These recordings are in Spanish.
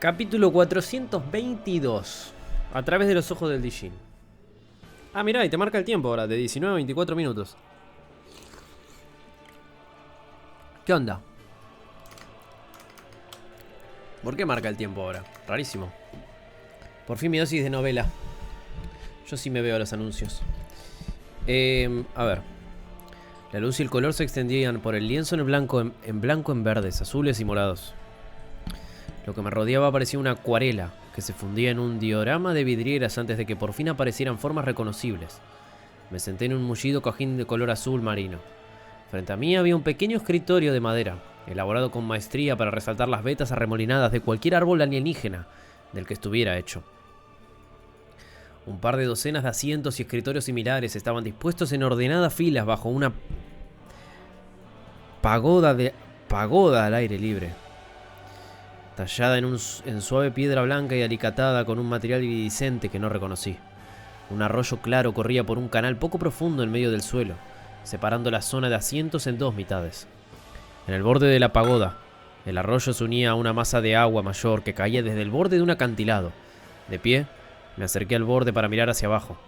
Capítulo 422. A través de los ojos del Dijin. Ah, mirá, y te marca el tiempo ahora, de 19 a 24 minutos. ¿Qué onda? ¿Por qué marca el tiempo ahora? Rarísimo. Por fin mi dosis de novela. Yo sí me veo los anuncios. A ver. La luz y el color se extendían por el lienzo en blanco, en verdes, azules y morados. Lo que me rodeaba parecía una acuarela que se fundía en un diorama de vidrieras antes de que por fin aparecieran formas reconocibles. Me senté en un mullido cojín de color azul marino. Frente a mí había un pequeño escritorio de madera, elaborado con maestría para resaltar las vetas arremolinadas de cualquier árbol alienígena del que estuviera hecho. Un par de docenas de asientos y escritorios similares estaban dispuestos en ordenadas filas bajo una pagoda al aire libre, tallada en suave piedra blanca y alicatada con un material iridiscente que no reconocí. Un arroyo claro corría por un canal poco profundo en medio del suelo, separando la zona de asientos en dos mitades. En el borde de la pagoda, el arroyo se unía a una masa de agua mayor que caía desde el borde de un acantilado. De pie, me acerqué al borde para mirar hacia abajo.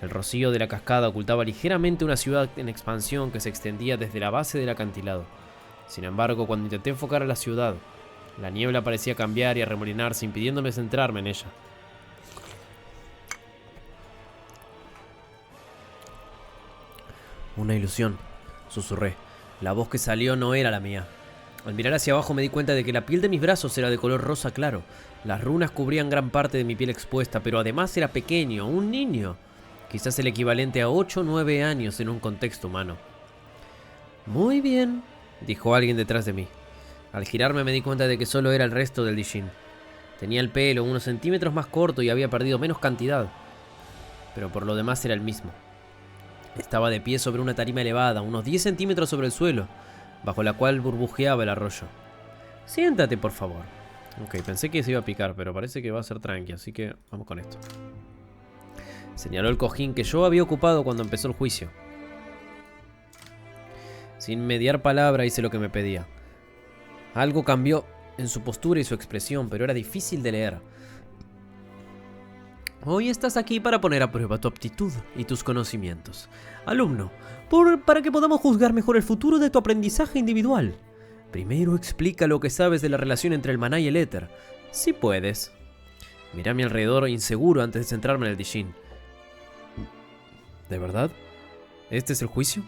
El rocío de la cascada ocultaba ligeramente una ciudad en expansión que se extendía desde la base del acantilado. Sin embargo, cuando intenté enfocar a la ciudad, la niebla parecía cambiar y arremolinarse, impidiéndome centrarme en ella. Una ilusión, susurré. La voz que salió no era la mía. Al mirar hacia abajo me di cuenta de que la piel de mis brazos era de color rosa claro. Las runas cubrían gran parte de mi piel expuesta, pero además era pequeño, un niño. Quizás el equivalente a 8 o 9 años en un contexto humano. Muy bien, dijo alguien detrás de mí. Al girarme me di cuenta de que solo era el resto del Dijin. Tenía el pelo unos centímetros más corto y había perdido menos cantidad, pero por lo demás era el mismo. Estaba de pie sobre una tarima elevada, unos 10 centímetros sobre el suelo, bajo la cual burbujeaba el arroyo. Siéntate, por favor. Ok, pensé que se iba a picar, pero parece que va a ser tranqui, así que vamos con esto. Señaló el cojín que yo había ocupado cuando empezó el juicio. Sin mediar palabra hice lo que me pedía. Algo cambió en su postura y su expresión, pero era difícil de leer. Hoy estás aquí para poner a prueba tu aptitud y tus conocimientos. Alumno, para que podamos juzgar mejor el futuro de tu aprendizaje individual. Primero explica lo que sabes de la relación entre el maná y el éter. Si puedes. Miré a mi alrededor inseguro antes de centrarme en el Dijin. ¿De verdad? ¿Este es el juicio?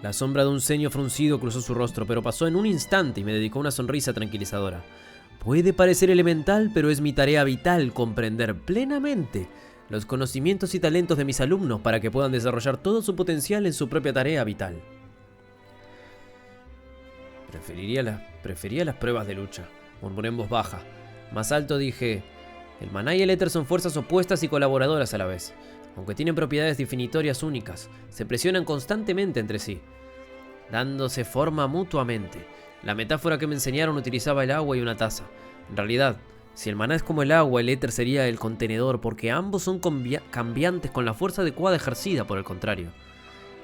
La sombra de un ceño fruncido cruzó su rostro, pero pasó en un instante y me dedicó una sonrisa tranquilizadora. Puede parecer elemental, pero es mi tarea vital comprender plenamente los conocimientos y talentos de mis alumnos para que puedan desarrollar todo su potencial en su propia tarea vital. Prefería las pruebas de lucha, murmuré en voz baja. Más alto dije, el maná y el éter son fuerzas opuestas y colaboradoras a la vez. Aunque tienen propiedades definitorias únicas, se presionan constantemente entre sí, dándose forma mutuamente. La metáfora que me enseñaron utilizaba el agua y una taza. En realidad, si el maná es como el agua, el éter sería el contenedor, porque ambos son cambiantes con la fuerza adecuada ejercida por el contrario.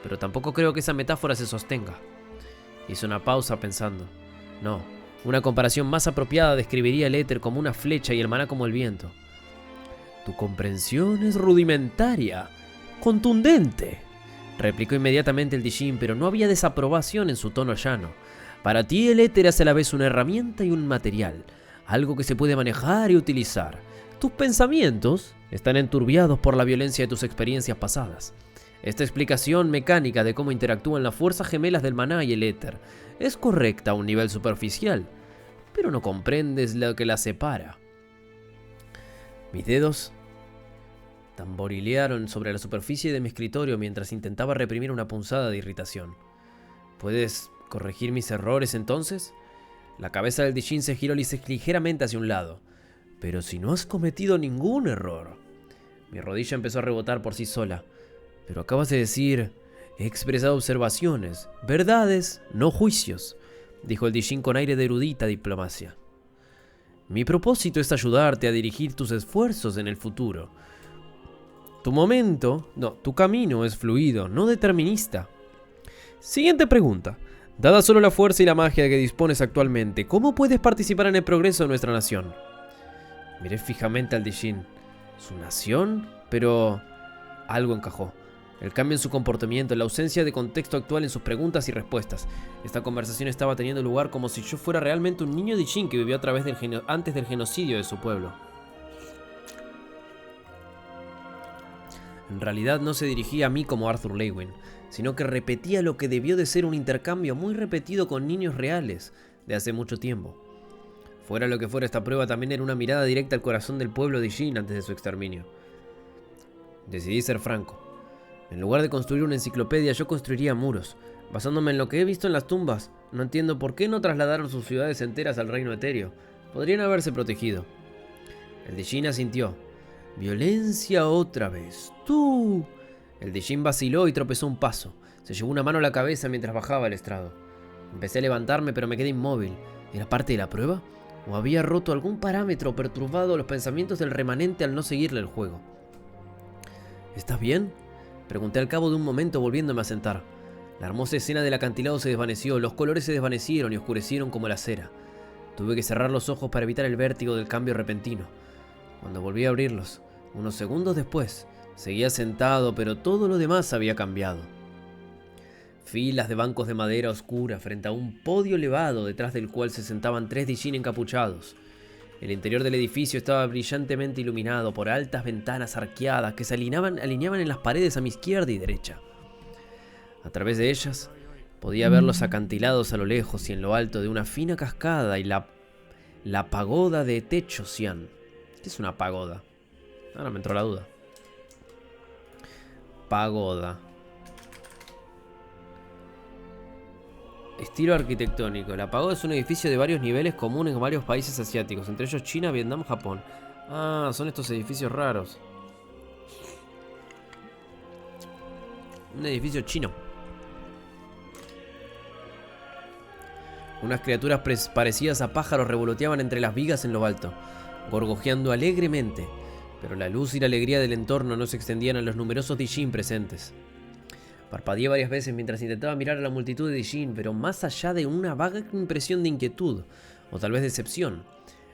Pero tampoco creo que esa metáfora se sostenga. Hice una pausa pensando. No, una comparación más apropiada describiría el éter como una flecha y el maná como el viento. Tu comprensión es rudimentaria, contundente, replicó inmediatamente el Dijin, pero no había desaprobación en su tono llano. Para ti el éter es a la vez una herramienta y un material, algo que se puede manejar y utilizar. Tus pensamientos están enturbiados por la violencia de tus experiencias pasadas. Esta explicación mecánica de cómo interactúan las fuerzas gemelas del maná y el éter es correcta a un nivel superficial, pero no comprendes lo que las separa. Mis dedos tamborilearon sobre la superficie de mi escritorio mientras intentaba reprimir una punzada de irritación. ¿Puedes corregir mis errores entonces? La cabeza del Dijin se giró ligeramente hacia un lado. Pero si no has cometido ningún error. Mi rodilla empezó a rebotar por sí sola. Pero acabas de decir, he expresado observaciones, verdades, no juicios, dijo el Dijin con aire de erudita diplomacia. Mi propósito es ayudarte a dirigir tus esfuerzos en el futuro. Tu camino es fluido, no determinista. Siguiente pregunta. Dada solo la fuerza y la magia de que dispones actualmente, ¿cómo puedes participar en el progreso de nuestra nación? Miré fijamente al Dijin. ¿Su nación? Pero algo encajó. El cambio en su comportamiento, la ausencia de contexto actual en sus preguntas y respuestas. Esta conversación estaba teniendo lugar como si yo fuera realmente un niño Dijin que vivió a través antes del genocidio de su pueblo. En realidad no se dirigía a mí como Arthur Lewin, sino que repetía lo que debió de ser un intercambio muy repetido con niños reales de hace mucho tiempo. Fuera lo que fuera, esta prueba también era una mirada directa al corazón del pueblo Dijin antes de su exterminio. Decidí ser franco. En lugar de construir una enciclopedia, yo construiría muros. Basándome en lo que he visto en las tumbas, no entiendo por qué no trasladaron sus ciudades enteras al reino etéreo. Podrían haberse protegido. El Dijin asintió. Violencia otra vez. ¡Tú! El Dijin vaciló y tropezó un paso. Se llevó una mano a la cabeza mientras bajaba el estrado. Empecé a levantarme, pero me quedé inmóvil. ¿Era parte de la prueba? ¿O había roto algún parámetro o perturbado los pensamientos del remanente al no seguirle el juego? ¿Estás bien? Pregunté al cabo de un momento, volviéndome a sentar. La hermosa escena del acantilado se desvaneció, los colores se desvanecieron y oscurecieron como la cera. Tuve que cerrar los ojos para evitar el vértigo del cambio repentino. Cuando volví a abrirlos, unos segundos después, seguía sentado, pero todo lo demás había cambiado. Filas de bancos de madera oscura frente a un podio elevado detrás del cual se sentaban 3 Dijin encapuchados. El interior del edificio estaba brillantemente iluminado por altas ventanas arqueadas que se alineaban en las paredes a mi izquierda y derecha. A través de ellas podía ver los acantilados a lo lejos y en lo alto de una fina cascada y la pagoda de techo cian. ¿Qué es una pagoda? Ahora me entró la duda. Pagoda. Estilo arquitectónico. La pagoda es un edificio de varios niveles común en varios países asiáticos, entre ellos China, Vietnam, Japón. Ah, son estos edificios raros. Un edificio chino. Unas criaturas parecidas a pájaros revoloteaban entre las vigas en lo alto, gorgojeando alegremente, pero la luz y la alegría del entorno no se extendían a los numerosos Dijin presentes. Parpadeé varias veces mientras intentaba mirar a la multitud de Dijin, pero más allá de una vaga impresión de inquietud, o tal vez decepción,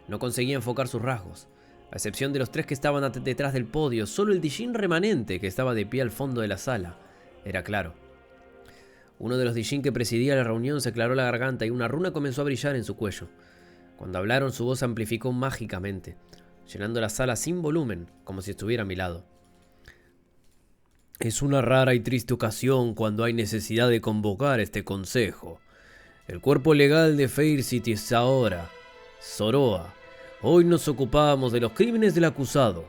no conseguía enfocar sus rasgos. A excepción de los 3 que estaban detrás del podio, solo el Dijin remanente, que estaba de pie al fondo de la sala, era claro. Uno de los Dijin que presidía la reunión se aclaró la garganta y una runa comenzó a brillar en su cuello. Cuando hablaron, su voz amplificó mágicamente, llenando la sala sin volumen, como si estuviera a mi lado. Es una rara y triste ocasión cuando hay necesidad de convocar este consejo. El cuerpo legal de Fair City es ahora Zoroa. Hoy nos ocupamos de los crímenes del acusado,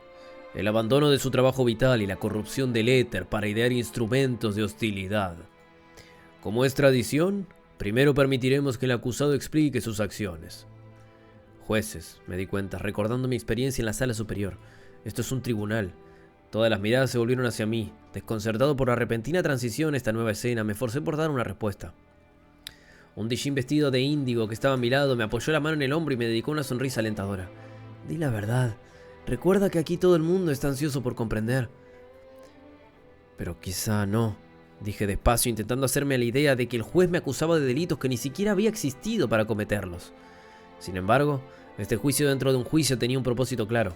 el abandono de su trabajo vital y la corrupción del éter para idear instrumentos de hostilidad. Como es tradición, primero permitiremos que el acusado explique sus acciones. Jueces, me di cuenta, recordando mi experiencia en la sala superior. Esto es un tribunal. Todas las miradas se volvieron hacia mí. Desconcertado por la repentina transición a esta nueva escena, me forcé por dar una respuesta. Un Dijin vestido de índigo que estaba a mi lado me apoyó la mano en el hombro y me dedicó una sonrisa alentadora. Di la verdad. Recuerda que aquí todo el mundo está ansioso por comprender. Pero quizá no, dije despacio, intentando hacerme a la idea de que el juez me acusaba de delitos que ni siquiera había existido para cometerlos. Sin embargo, este juicio dentro de un juicio tenía un propósito claro.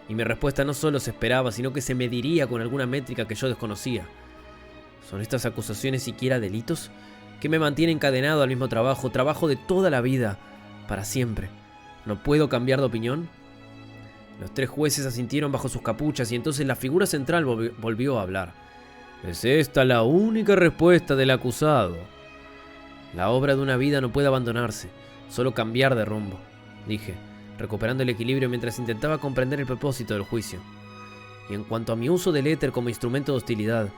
Y mi respuesta no solo se esperaba, sino que se mediría con alguna métrica que yo desconocía. ¿Son estas acusaciones siquiera delitos? ¿Qué me mantiene encadenado al mismo trabajo de toda la vida, para siempre? ¿No puedo cambiar de opinión? Los 3 jueces asintieron bajo sus capuchas y entonces la figura central volvió a hablar. ¿Es esta la única respuesta del acusado? La obra de una vida no puede abandonarse, solo cambiar de rumbo, dije, recuperando el equilibrio mientras intentaba comprender el propósito del juicio. Y en cuanto a mi uso del éter como instrumento de hostilidad,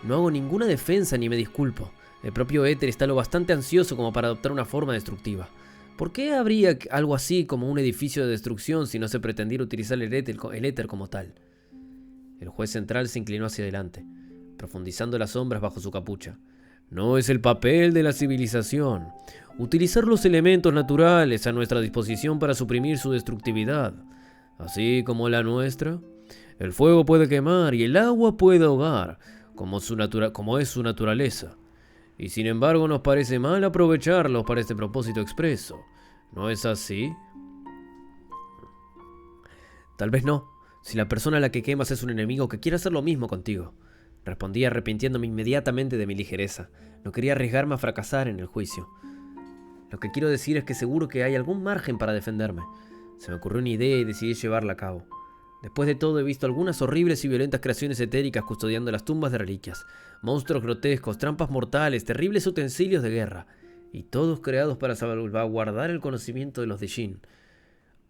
no hago ninguna defensa ni me disculpo. El propio éter está lo bastante ansioso como para adoptar una forma destructiva. ¿Por qué habría algo así como un edificio de destrucción si no se pretendiera utilizar el éter como tal? El juez central se inclinó hacia adelante, profundizando las sombras bajo su capucha. No es el papel de la civilización utilizar los elementos naturales a nuestra disposición para suprimir su destructividad. Así como la nuestra, el fuego puede quemar y el agua puede ahogar, como es su naturaleza. y sin embargo nos parece mal aprovecharlos para este propósito expreso. ¿No es así? Tal vez no, si la persona a la que quemas es un enemigo que quiere hacer lo mismo contigo. Respondí arrepintiéndome inmediatamente de mi ligereza. No quería arriesgarme a fracasar en el juicio. Lo que quiero decir es que seguro que hay algún margen para defenderme. Se me ocurrió una idea y decidí llevarla a cabo. Después de todo he visto algunas horribles y violentas creaciones etéricas custodiando las tumbas de reliquias. Monstruos grotescos, trampas mortales, terribles utensilios de guerra. Y todos creados para salvaguardar el conocimiento de los Dijin.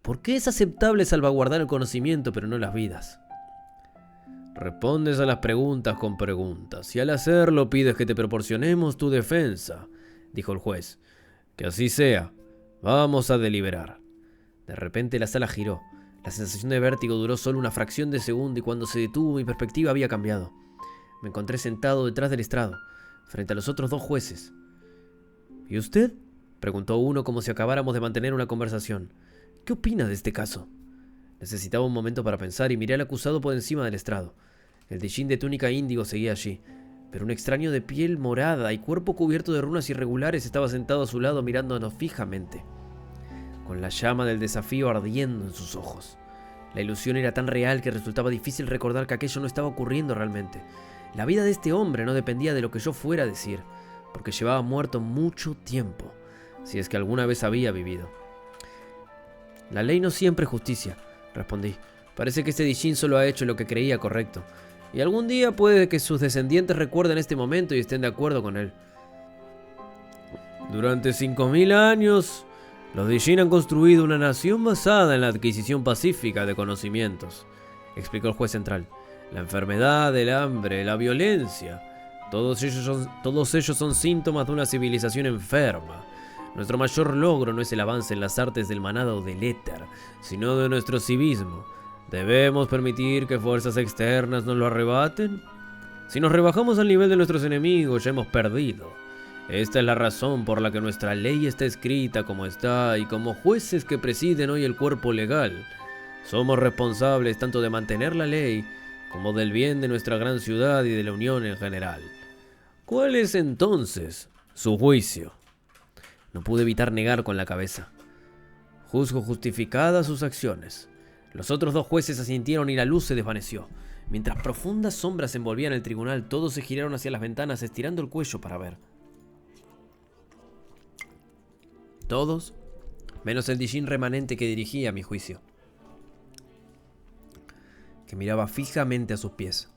¿Por qué es aceptable salvaguardar el conocimiento pero no las vidas? Respondes a las preguntas con preguntas, y al hacerlo pides que te proporcionemos tu defensa, dijo el juez. Que así sea. Vamos a deliberar. De repente la sala giró. La sensación de vértigo duró solo una fracción de segundo y cuando se detuvo mi perspectiva había cambiado. Me encontré sentado detrás del estrado, frente a los otros dos jueces. ¿Y usted?, preguntó uno como si acabáramos de mantener una conversación. ¿Qué opina de este caso? Necesitaba un momento para pensar y miré al acusado por encima del estrado. El Dijin de túnica índigo seguía allí, pero un extraño de piel morada y cuerpo cubierto de runas irregulares estaba sentado a su lado mirándonos fijamente, con la llama del desafío ardiendo en sus ojos. La ilusión era tan real que resultaba difícil recordar que aquello no estaba ocurriendo realmente. La vida de este hombre no dependía de lo que yo fuera a decir, porque llevaba muerto mucho tiempo, si es que alguna vez había vivido. La ley no siempre es justicia, respondí. Parece que este Dijin solo ha hecho lo que creía correcto, y algún día puede que sus descendientes recuerden este momento y estén de acuerdo con él. Durante 5000 años, los Dijin han construido una nación basada en la adquisición pacífica de conocimientos, explicó el juez central. La enfermedad, el hambre, la violencia, todos ellos son síntomas de una civilización enferma. Nuestro mayor logro no es el avance en las artes del manado o del éter, sino de nuestro civismo. ¿Debemos permitir que fuerzas externas nos lo arrebaten? Si nos rebajamos al nivel de nuestros enemigos, ya hemos perdido. Esta es la razón por la que nuestra ley está escrita como está, y como jueces que presiden hoy el cuerpo legal, somos responsables tanto de mantener la ley como del bien de nuestra gran ciudad y de la Unión en general. ¿Cuál es entonces su juicio? No pude evitar negar con la cabeza. Juzgo justificadas sus acciones. Los otros dos jueces asintieron y la luz se desvaneció. Mientras profundas sombras envolvían el tribunal, todos se giraron hacia las ventanas estirando el cuello para ver. Todos, menos el Dijin remanente que dirigía mi juicio, que miraba fijamente a sus pies.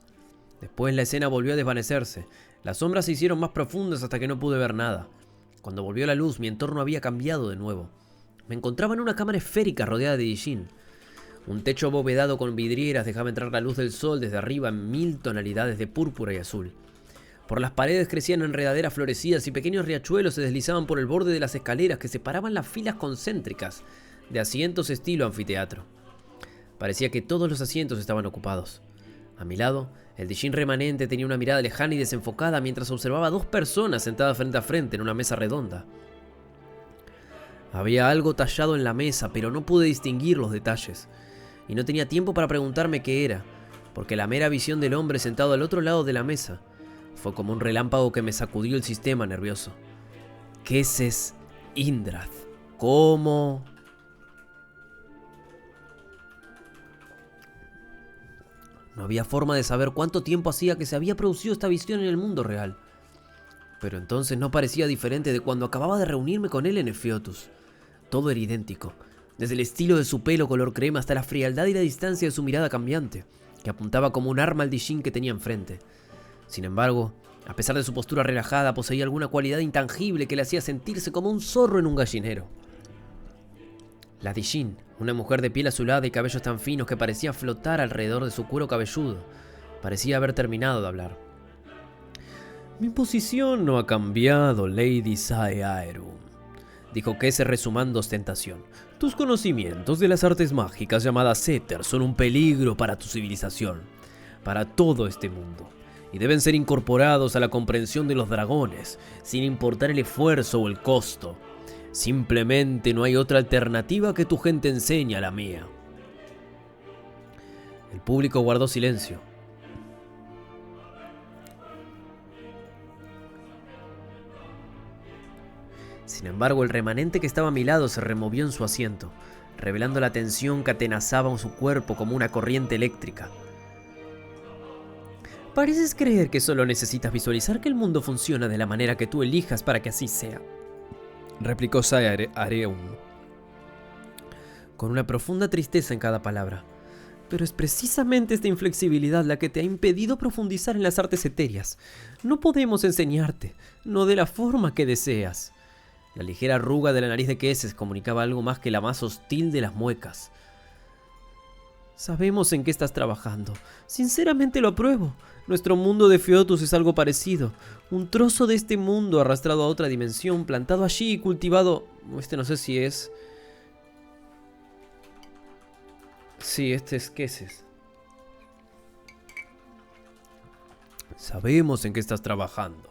Después la escena volvió a desvanecerse. Las sombras se hicieron más profundas hasta que no pude ver nada. Cuando volvió la luz, mi entorno había cambiado de nuevo. Me encontraba en una cámara esférica rodeada de Dijin. Un techo abovedado con vidrieras dejaba entrar la luz del sol desde arriba en 1000 tonalidades de púrpura y azul. Por las paredes crecían enredaderas florecidas y pequeños riachuelos se deslizaban por el borde de las escaleras que separaban las filas concéntricas de asientos estilo anfiteatro. Parecía que todos los asientos estaban ocupados. A mi lado, el Dijin remanente tenía una mirada lejana y desenfocada mientras observaba a dos personas sentadas frente a frente en una mesa redonda. Había algo tallado en la mesa, pero no pude distinguir los detalles. Y no tenía tiempo para preguntarme qué era, porque la mera visión del hombre sentado al otro lado de la mesa fue como un relámpago que me sacudió el sistema nervioso. Keses Indrath. ¿Cómo? No había forma de saber cuánto tiempo hacía que se había producido esta visión en el mundo real. Pero entonces no parecía diferente de cuando acababa de reunirme con él en Ephiótus. Todo era idéntico, desde el estilo de su pelo color crema hasta la frialdad y la distancia de su mirada cambiante, que apuntaba como un arma al Dijin que tenía enfrente. Sin embargo, a pesar de su postura relajada, poseía alguna cualidad intangible que le hacía sentirse como un zorro en un gallinero. La Dijin, una mujer de piel azulada y cabellos tan finos que parecían flotar alrededor de su cuero cabelludo, parecía haber terminado de hablar. «Mi posición no ha cambiado, Lady Saeaerum», dijo Kese resumando ostentación. «Tus conocimientos de las artes mágicas llamadas éter son un peligro para tu civilización, para todo este mundo, y deben ser incorporados a la comprensión de los dragones, sin importar el esfuerzo o el costo. Simplemente no hay otra alternativa que tu gente enseñe a la mía». El público guardó silencio. Sin embargo, el remanente que estaba a mi lado se removió en su asiento, revelando la tensión que atenazaba su cuerpo como una corriente eléctrica. Pareces creer que solo necesitas visualizar que el mundo funciona de la manera que tú elijas para que así sea, replicó Saya-Areum, con una profunda tristeza en cada palabra. Pero es precisamente esta inflexibilidad la que te ha impedido profundizar en las artes etéreas. No podemos enseñarte, no de la forma que deseas. La ligera arruga de la nariz de Queses comunicaba algo más que la más hostil de las muecas. Sabemos en qué estás trabajando. Sinceramente lo apruebo. Nuestro mundo de Feotus es algo parecido. Un trozo de este mundo arrastrado a otra dimensión, plantado allí y cultivado... no sé si es... Sí, este es Queses. Sabemos en qué estás trabajando.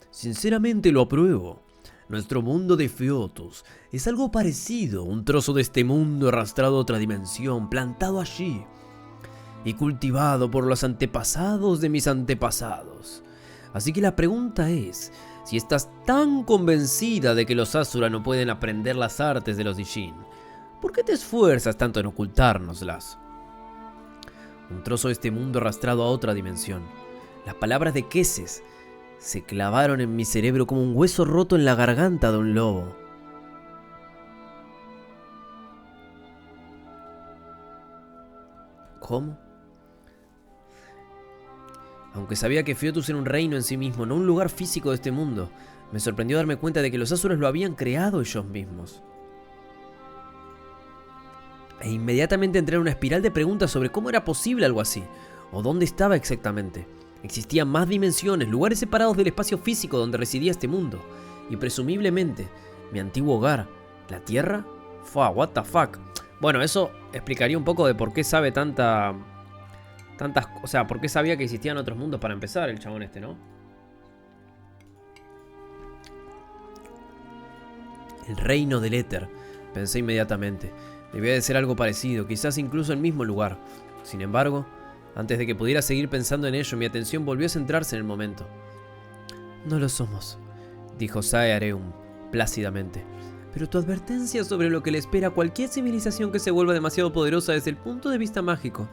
Sinceramente lo apruebo. Nuestro mundo de Feotus es algo parecido, un trozo de este mundo arrastrado a otra dimensión, plantado allí y cultivado por los antepasados de mis antepasados. Así que la pregunta es, si estás tan convencida de que los Asura no pueden aprender las artes de los Dijin, ¿por qué te esfuerzas tanto en ocultárnoslas? Un trozo de este mundo arrastrado a otra dimensión. Las palabras de Queses se clavaron en mi cerebro como un hueso roto en la garganta de un lobo. ¿Cómo? Aunque sabía que Feotus era un reino en sí mismo, no un lugar físico de este mundo, me sorprendió darme cuenta de que los Asuras lo habían creado ellos mismos. E inmediatamente entré en una espiral de preguntas sobre cómo era posible algo así, o dónde estaba exactamente. Existían más dimensiones, lugares separados del espacio físico donde residía este mundo, y presumiblemente, mi antiguo hogar, la Tierra. What the fuck. Bueno, eso explicaría un poco de por qué sabe tantas... O sea, por qué sabía que existían otros mundos para empezar el chabón este, ¿no? El reino del éter, pensé inmediatamente. Debía de ser algo parecido, quizás incluso el mismo lugar. Sin embargo, antes de que pudiera seguir pensando en ello, mi atención volvió a centrarse en el momento. No lo somos, dijo Saya-Areum plácidamente. Pero tu advertencia sobre lo que le espera a cualquier civilización que se vuelva demasiado poderosa desde el punto de vista mágico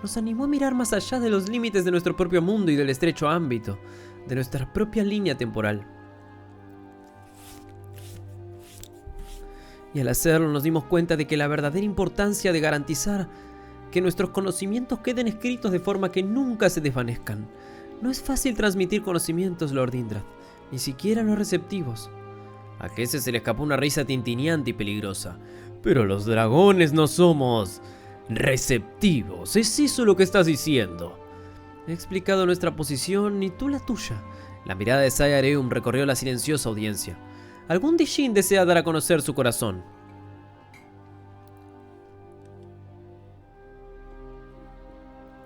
nos animó a mirar más allá de los límites de nuestro propio mundo y del estrecho ámbito de nuestra propia línea temporal. Y al hacerlo nos dimos cuenta de que la verdadera importancia de garantizar que nuestros conocimientos queden escritos de forma que nunca se desvanezcan. No es fácil transmitir conocimientos, Lord Indrad, ni siquiera los receptivos. A Queses se le escapó una risa tintineante y peligrosa. Pero los dragones no somos receptivos, ¿es eso lo que estás diciendo? He explicado nuestra posición y tú la tuya. La mirada de Saya-Areum recorrió la silenciosa audiencia. ¿Algún Dijin desea dar a conocer su corazón?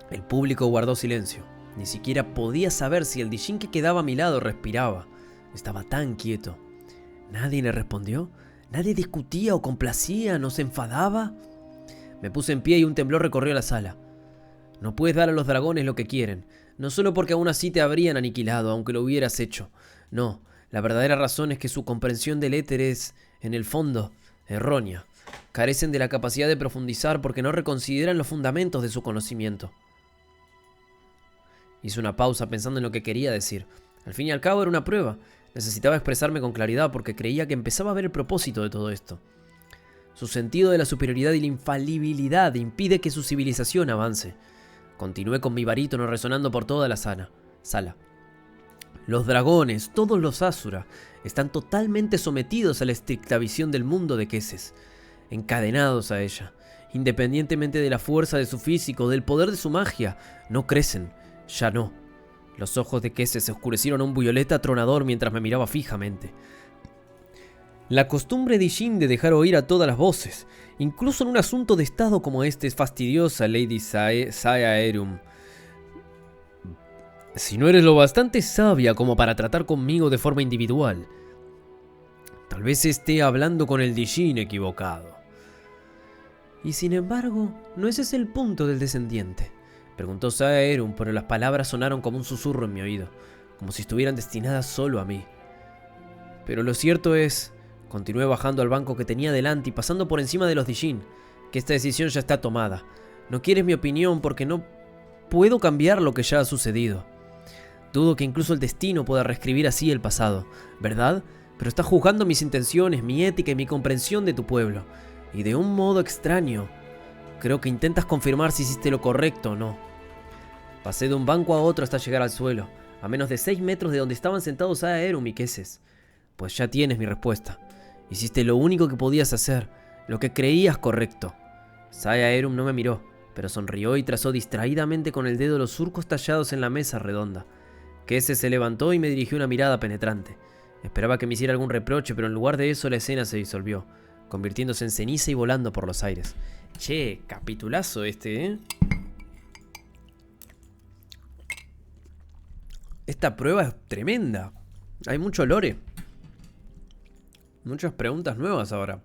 El público guardó silencio. Ni siquiera podía saber si el Dijin que quedaba a mi lado respiraba. Estaba tan quieto. ¿Nadie le respondió? ¿Nadie discutía o complacía? ¿No se enfadaba? Me puse en pie y un temblor recorrió la sala. No puedes dar a los dragones lo que quieren. No solo porque aún así te habrían aniquilado, aunque lo hubieras hecho. No, la verdadera razón es que su comprensión del éter es, en el fondo, errónea. Carecen de la capacidad de profundizar porque no reconsideran los fundamentos de su conocimiento. Hice una pausa pensando en lo que quería decir. Al fin y al cabo era una prueba. Necesitaba expresarme con claridad porque creía que empezaba a ver el propósito de todo esto. Su sentido de la superioridad y la infalibilidad impide que su civilización avance. Continué con mi barítono resonando por toda la sala. Los dragones, todos los Asura, están totalmente sometidos a la estricta visión del mundo de Queses, encadenados a ella. Independientemente de la fuerza de su físico, del poder de su magia, no crecen, ya no. Los ojos de Queses se oscurecieron a un violeta atronador mientras me miraba fijamente. La costumbre de Dijin de dejar oír a todas las voces, incluso en un asunto de estado como este, es fastidiosa, Lady Saya-Areum. Si no eres lo bastante sabia como para tratar conmigo de forma individual, tal vez esté hablando con el Dijin equivocado. Y sin embargo, ¿no ese es el punto del descendiente?, preguntó Saya-Areum, pero las palabras sonaron como un susurro en mi oído, como si estuvieran destinadas solo a mí. Pero lo cierto es, Continué bajando al banco que tenía delante y pasando por encima de los Dijin, que esta decisión ya está tomada. No quieres mi opinión porque no puedo cambiar lo que ya ha sucedido. Dudo que incluso el destino pueda reescribir así el pasado, ¿verdad? Pero estás juzgando mis intenciones, mi ética y mi comprensión de tu pueblo. Y de un modo extraño, creo que intentas confirmar si hiciste lo correcto o no. Pasé de un banco a otro hasta llegar al suelo, a menos de 6 metros de donde estaban sentados Saya Erum y Queses. Pues ya tienes mi respuesta. Hiciste lo único que podías hacer, lo que creías correcto. Saya Erum no me miró, pero sonrió y trazó distraídamente con el dedo los surcos tallados en la mesa redonda. Queses se levantó y me dirigió una mirada penetrante. Esperaba que me hiciera algún reproche, pero en lugar de eso la escena se disolvió, convirtiéndose en ceniza y volando por los aires. Che, capitulazo este, ¿eh? Esta prueba es tremenda. Hay mucho lore. Muchas preguntas nuevas ahora.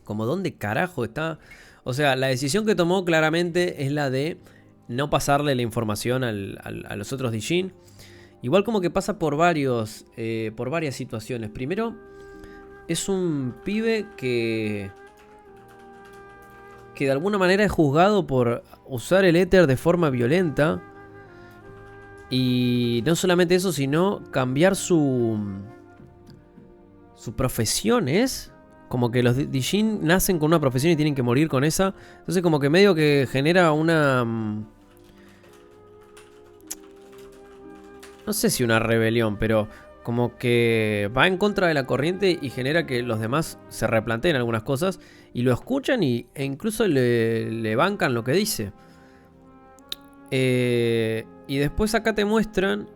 Como dónde carajo está... O sea, la decisión que tomó claramente es la de no pasarle la información a los otros Dijin. Igual como que pasa por varias situaciones. Primero, es un pibe que de alguna manera es juzgado por usar el éter de forma violenta. Y no solamente eso, sino cambiar su profesión, ¿es? Como que los Dijin nacen con una profesión y tienen que morir con esa. Entonces como que medio que genera una... No sé si una rebelión, pero como que va en contra de la corriente y genera que los demás se replanteen algunas cosas y lo escuchan e incluso le bancan lo que dice. Y después acá te muestran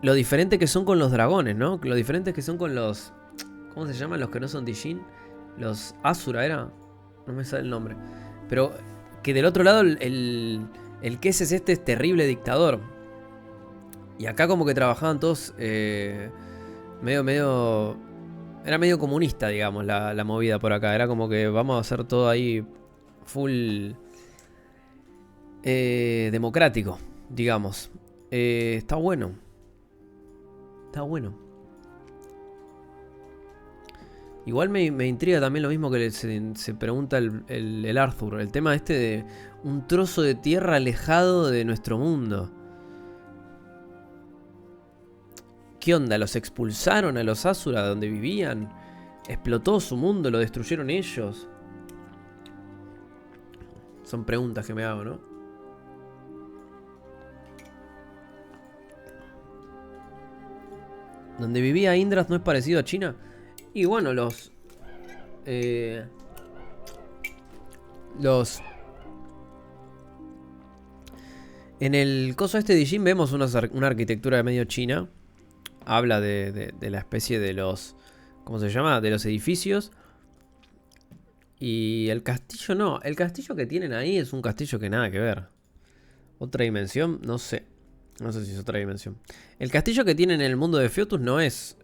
lo diferente que son con los dragones, ¿no? Lo diferentes que son con los... ¿Cómo se llaman los que no son Dijin? Los Asura, ¿era? No me sale el nombre. Pero que del otro lado el Queses este es terrible dictador. Y acá como que trabajaban todos medio... Era medio comunista, digamos, la movida por acá. Era como que vamos a hacer todo ahí full democrático, digamos. Está bueno. Está bueno. Igual me intriga también lo mismo que se pregunta el Arthur. El tema este de un trozo de tierra alejado de nuestro mundo. ¿Qué onda? ¿Los expulsaron a los Asura de donde vivían? ¿Explotó su mundo? ¿Lo destruyeron ellos? Son preguntas que me hago, ¿no? ¿Donde vivía Indras no es parecido a China? Y bueno, en el coso este de Dijin vemos una arquitectura medio china. Habla de la especie de los... ¿Cómo se llama? De los edificios. Y el castillo no. El castillo que tienen ahí es un castillo que nada que ver. ¿Otra dimensión? No sé. No sé si es otra dimensión. El castillo que tienen en el mundo de Fiotus no es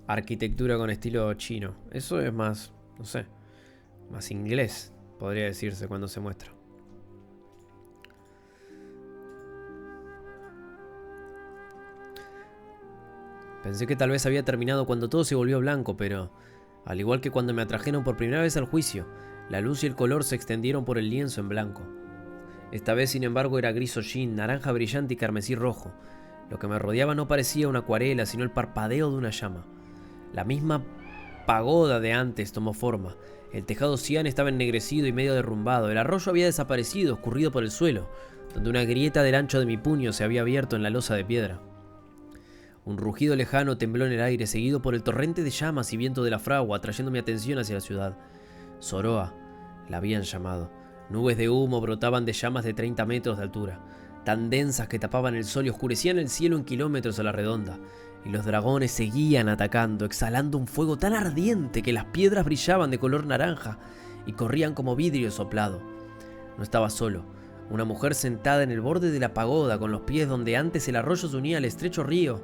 arquitectura con estilo chino. Eso es más, no sé, más inglés, podría decirse cuando se muestra. Pensé que tal vez había terminado cuando todo se volvió blanco, pero al igual que cuando me atrajeron por primera vez al juicio, la luz y el color se extendieron por el lienzo en blanco. Esta vez, sin embargo, era gris hollín, naranja brillante y carmesí rojo. Lo que me rodeaba no parecía una acuarela, sino el parpadeo de una llama. La misma pagoda de antes tomó forma. El tejado cian estaba ennegrecido y medio derrumbado. El arroyo había desaparecido, escurrido por el suelo, donde una grieta del ancho de mi puño se había abierto en la losa de piedra. Un rugido lejano tembló en el aire, seguido por el torrente de llamas y viento de la fragua, atrayendo mi atención hacia la ciudad. Soroa, la habían llamado. Nubes de humo brotaban de llamas de 30 metros de altura, tan densas que tapaban el sol y oscurecían el cielo en kilómetros a la redonda. Y los dragones seguían atacando, exhalando un fuego tan ardiente que las piedras brillaban de color naranja y corrían como vidrio soplado. No estaba solo. Una mujer sentada en el borde de la pagoda, con los pies donde antes el arroyo se unía al estrecho río,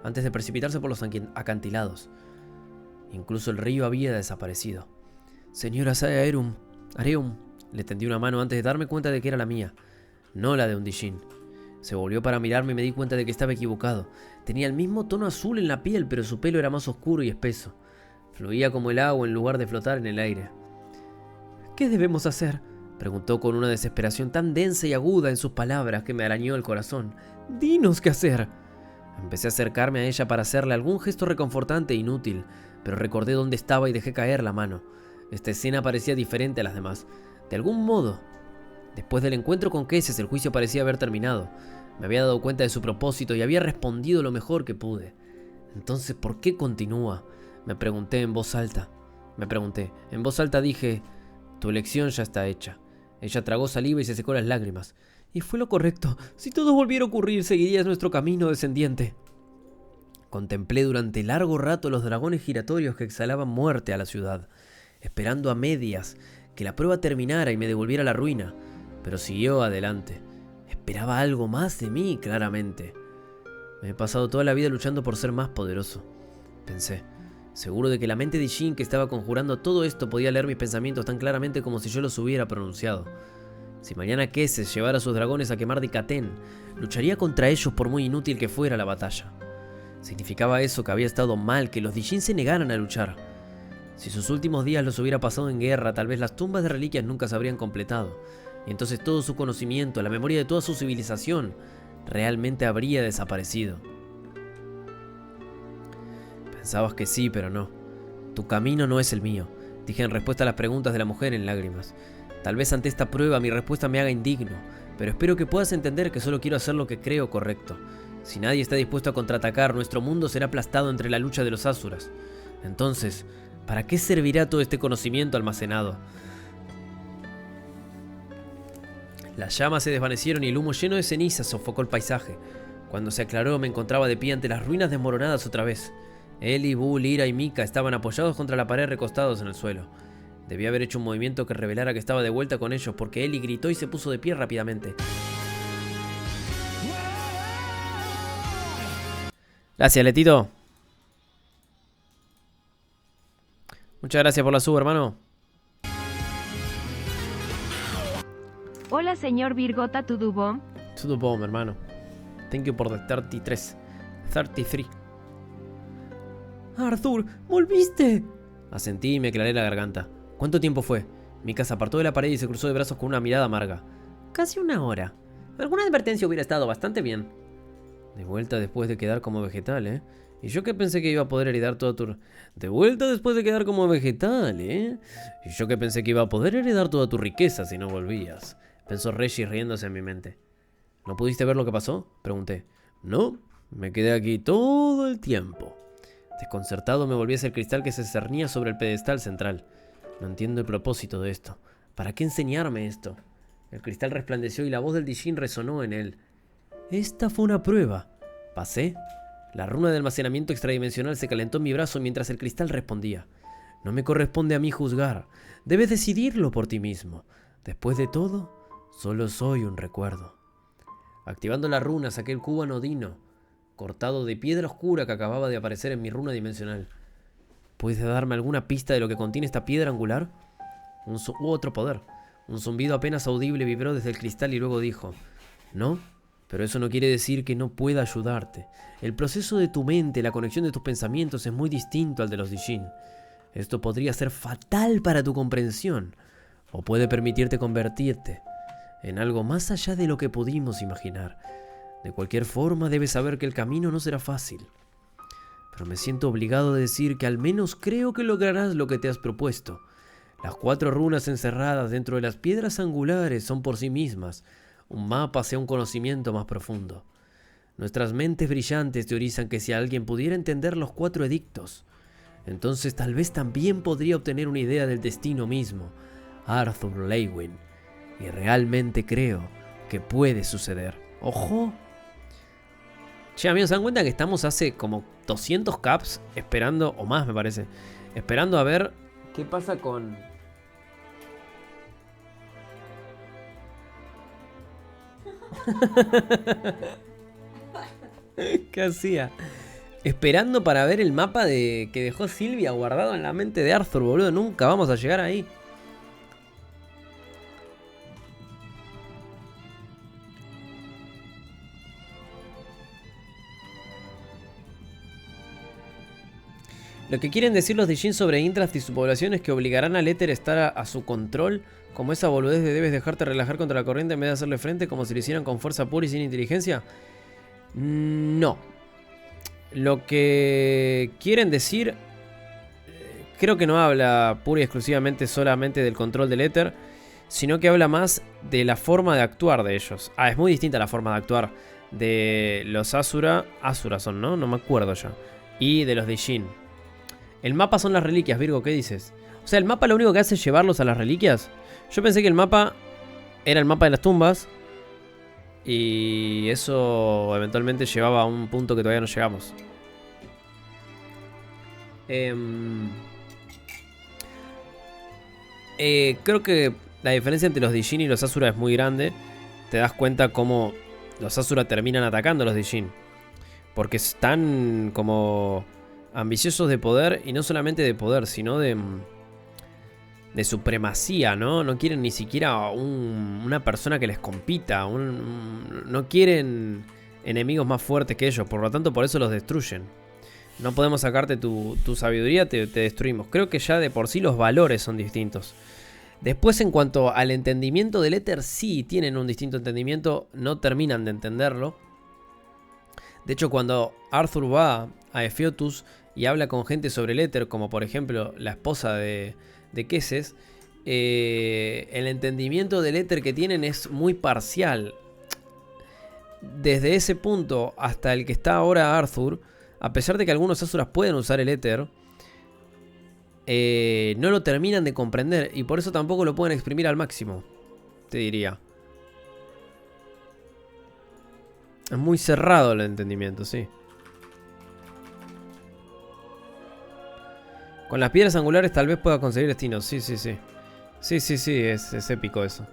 antes de precipitarse por los acantilados. Incluso el río había desaparecido. Señora Saya Areum, le tendí una mano antes de darme cuenta de que era la mía, no la de un Dijin. Se volvió para mirarme y me di cuenta de que estaba equivocado. Tenía el mismo tono azul en la piel, pero su pelo era más oscuro y espeso. Fluía como el agua en lugar de flotar en el aire. ¿Qué debemos hacer?, preguntó con una desesperación tan densa y aguda en sus palabras que me arañó el corazón. «Dinos qué hacer». Empecé a acercarme a ella para hacerle algún gesto reconfortante e inútil, pero recordé dónde estaba y dejé caer la mano. Esta escena parecía diferente a las demás. De algún modo, después del encuentro con Queses, el juicio parecía haber terminado. Me había dado cuenta de su propósito y había respondido lo mejor que pude. Entonces, ¿por qué continúa?, me pregunté en voz alta. En voz alta dije: «Tu elección ya está hecha». Ella tragó saliva y se secó las lágrimas. «Y fue lo correcto. Si todo volviera a ocurrir, seguirías nuestro camino descendiente». Contemplé durante largo rato los dragones giratorios que exhalaban muerte a la ciudad, esperando a medias que la prueba terminara y me devolviera a la ruina. Pero siguió adelante. Esperaba algo más de mí, claramente. Me he pasado toda la vida luchando por ser más poderoso, pensé, seguro de que la mente de Jin, que estaba conjurando todo esto, podía leer mis pensamientos tan claramente como si yo los hubiera pronunciado. Si mañana Queses llevara a sus dragones a quemar Dikaten, lucharía contra ellos por muy inútil que fuera la batalla. Significaba eso que había estado mal que los Dijin se negaran a luchar. Si sus últimos días los hubiera pasado en guerra, tal vez las tumbas de reliquias nunca se habrían completado, y entonces todo su conocimiento, la memoria de toda su civilización, realmente habría desaparecido. Pensabas que sí, pero no. Tu camino no es el mío, dije en respuesta a las preguntas de la mujer en lágrimas. Tal vez ante esta prueba mi respuesta me haga indigno, pero espero que puedas entender que solo quiero hacer lo que creo correcto. Si nadie está dispuesto a contraatacar, nuestro mundo será aplastado entre la lucha de los Asuras. Entonces, ¿para qué servirá todo este conocimiento almacenado? Las llamas se desvanecieron y el humo lleno de cenizas sofocó el paisaje. Cuando se aclaró, me encontraba de pie ante las ruinas desmoronadas otra vez. Eli, Bu, Lyra y Mika estaban apoyados contra la pared, recostados en el suelo. Debí haber hecho un movimiento que revelara que estaba de vuelta con ellos, porque Eli gritó y se puso de pie rápidamente. Gracias, Letito. Muchas gracias por la sub, hermano. Hola, señor Virgota Tudubom. Tudubom, hermano. Thank you por the 33. Arthur, volviste. Asentí y me aclaré la garganta. ¿Cuánto tiempo fue? Mika se apartó de la pared y se cruzó de brazos con una mirada amarga. Casi una hora. Alguna advertencia hubiera estado bastante bien. De vuelta después de quedar como vegetal, ¿eh? Y yo que pensé que iba a poder heredar toda tu... De vuelta después de quedar como vegetal, ¿eh? Y yo que pensé que iba a poder heredar toda tu riqueza si no volvías. Pensó Reggie riéndose en mi mente. ¿No pudiste ver lo que pasó?, pregunté. No, me quedé aquí todo el tiempo. Desconcertado me volví hacia el cristal que se cernía sobre el pedestal central. No entiendo el propósito de esto. ¿Para qué enseñarme esto? El cristal resplandeció y la voz del Dijin resonó en él. Esta fue una prueba. Pasé. La runa de almacenamiento extradimensional se calentó en mi brazo mientras el cristal respondía. No me corresponde a mí juzgar. Debes decidirlo por ti mismo. Después de todo, solo soy un recuerdo. Activando la runa, saqué el cubo anodino, cortado de piedra oscura que acababa de aparecer en mi runa dimensional. ¿Puedes darme alguna pista de lo que contiene esta piedra angular? Otro poder. Un zumbido apenas audible vibró desde el cristal y luego dijo: No, pero eso no quiere decir que no pueda ayudarte. El proceso de tu mente, la conexión de tus pensamientos es muy distinto al de los Dijin. Esto podría ser fatal para tu comprensión, o puede permitirte convertirte en algo más allá de lo que pudimos imaginar. De cualquier forma, debes saber que el camino no será fácil. Pero me siento obligado a decir que al menos creo que lograrás lo que te has propuesto. Las 4 runas encerradas dentro de las piedras angulares son por sí mismas un mapa hacia un conocimiento más profundo. Nuestras mentes brillantes teorizan que si alguien pudiera entender los 4 edictos, entonces tal vez también podría obtener una idea del destino mismo, Arthur Leywin. Y realmente creo que puede suceder. ¡Ojo! Che, amigos, ¿se dan cuenta que estamos hace como 200 caps esperando, o más me parece, esperando a ver qué pasa con... ¿Qué hacía? Esperando para ver el mapa que dejó Silvia guardado en la mente de Arthur, boludo. Nunca vamos a llegar ahí. Lo que quieren decir los Dijin sobre Indrath y su población es que obligarán al éter a estar a su control, como esa boludez de debes dejarte relajar contra la corriente en vez de hacerle frente, como si lo hicieran con fuerza pura y sin inteligencia. No. Lo que quieren decir, creo que no habla pura y exclusivamente solamente del control del éter, sino que habla más de la forma de actuar de ellos. Es muy distinta la forma de actuar de los Asura. Asura son, ¿no? No me acuerdo ya. Y de los Dijin. El mapa son las reliquias, Virgo, ¿qué dices? O sea, ¿el mapa lo único que hace es llevarlos a las reliquias? Yo pensé que el mapa era el mapa de las tumbas. Y eso eventualmente llevaba a un punto que todavía no llegamos. Creo que la diferencia entre los Dijin y los Asura es muy grande. Te das cuenta cómo los Asura terminan atacando a los Dijin. Porque están como ambiciosos de poder. Y no solamente de poder, sino de supremacía, ¿no? No quieren ni siquiera una persona que les compita. No quieren enemigos más fuertes que ellos. Por lo tanto, por eso los destruyen. No podemos sacarte tu sabiduría, te destruimos. Creo que ya de por sí los valores son distintos. Después, en cuanto al entendimiento del éter, sí tienen un distinto entendimiento. No terminan de entenderlo. De hecho, cuando Arthur va a Ephialtes y habla con gente sobre el éter, como por ejemplo la esposa de Queses, el entendimiento del éter que tienen es muy parcial. Desde ese punto hasta el que está ahora Arthur, a pesar de que algunos Asuras pueden usar el éter, no lo terminan de comprender y por eso tampoco lo pueden exprimir al máximo, te diría. Es muy cerrado el entendimiento, sí. Con las piedras angulares tal vez pueda conseguir destinos. Sí, sí, sí. Sí, sí, sí, es épico eso.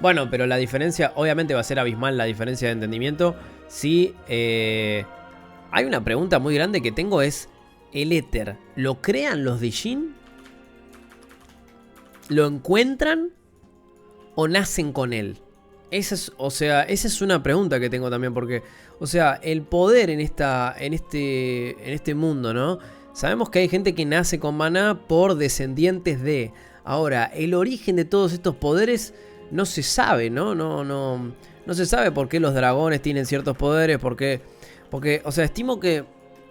Bueno, pero la diferencia, obviamente va a ser abismal la diferencia de entendimiento. Sí, hay una pregunta muy grande que tengo es, ¿el éter lo crean los Dijin? ¿Lo encuentran? ¿O nacen con él? Esa es una pregunta que tengo también, porque, o sea, el poder en este mundo, ¿no? Sabemos que hay gente que nace con maná por descendientes de. Ahora, el origen de todos estos poderes no se sabe, ¿no? No se sabe por qué los dragones tienen ciertos poderes, porque, o sea, estimo que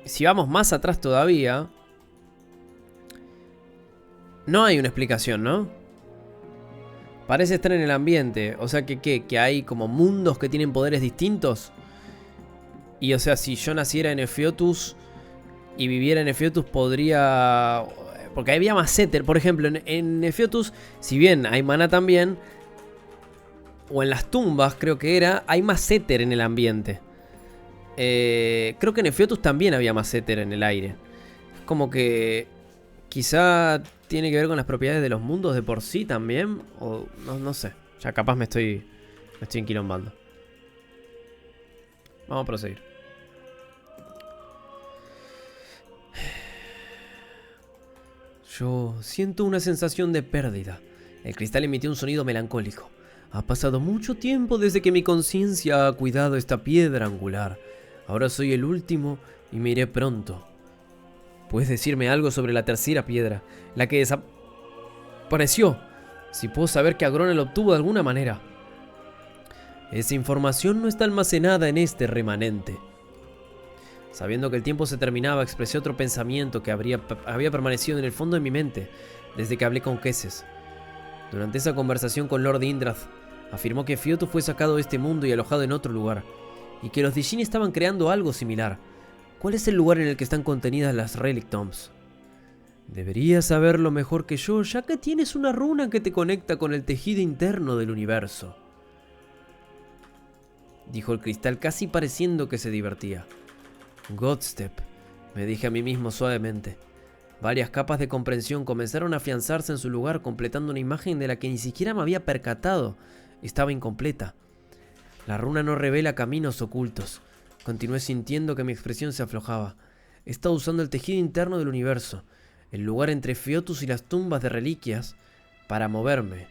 si vamos más atrás todavía, no hay una explicación, ¿no? Parece estar en el ambiente. O sea que hay como mundos que tienen poderes distintos. Y o sea, si yo naciera en Ephialtes y viviera en Ephialtes podría... Porque había más éter. Por ejemplo, en Ephialtes, si bien hay maná también, o en las tumbas creo que era, hay más éter en el ambiente. Creo que en Ephialtes también había más éter en el aire. Como que quizá tiene que ver con las propiedades de los mundos de por sí también. O no sé. Ya capaz me estoy enquilombando. Vamos a proseguir. Yo siento una sensación de pérdida. El cristal emitió un sonido melancólico. Ha pasado mucho tiempo desde que mi conciencia ha cuidado esta piedra angular. Ahora soy el último y me iré pronto. ¿Puedes decirme algo sobre la tercera piedra? La que desapareció. Si puedo saber que Agrona lo obtuvo de alguna manera. Esa información no está almacenada en este remanente. Sabiendo que el tiempo se terminaba, expresé otro pensamiento que había permanecido en el fondo de mi mente desde que hablé con Queses. Durante esa conversación con Lord Indrath, afirmó que Ephialtes fue sacado de este mundo y alojado en otro lugar, y que los Dijin estaban creando algo similar. ¿Cuál es el lugar en el que están contenidas las Relic Tombs? Deberías saberlo mejor que yo, ya que tienes una runa que te conecta con el tejido interno del universo. Dijo el cristal casi pareciendo que se divertía. Godstep, me dije a mí mismo suavemente. Varias capas de comprensión comenzaron a afianzarse en su lugar, completando una imagen de la que ni siquiera me había percatado. Estaba incompleta. La runa no revela caminos ocultos. Continué sintiendo que mi expresión se aflojaba. Estaba usando el tejido interno del universo, el lugar entre Ephialtes y las tumbas de reliquias, para moverme.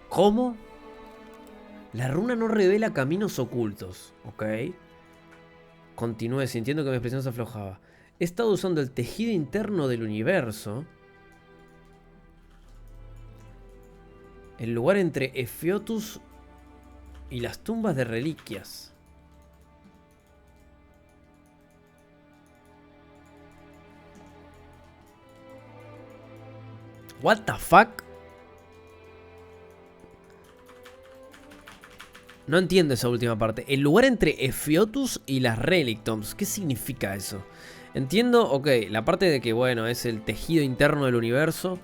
¿Cómo? La runa no revela caminos ocultos. Ok. Continué sintiendo que mi expresión se aflojaba. He estado usando el tejido interno del universo. El lugar entre Ephiótus y las tumbas de reliquias. What the fuck? No entiendo esa última parte. El lugar entre Ephiótus y las Relic Tombs. ¿Qué significa eso? Entiendo, ok, la parte de que, bueno, es el tejido interno del universo.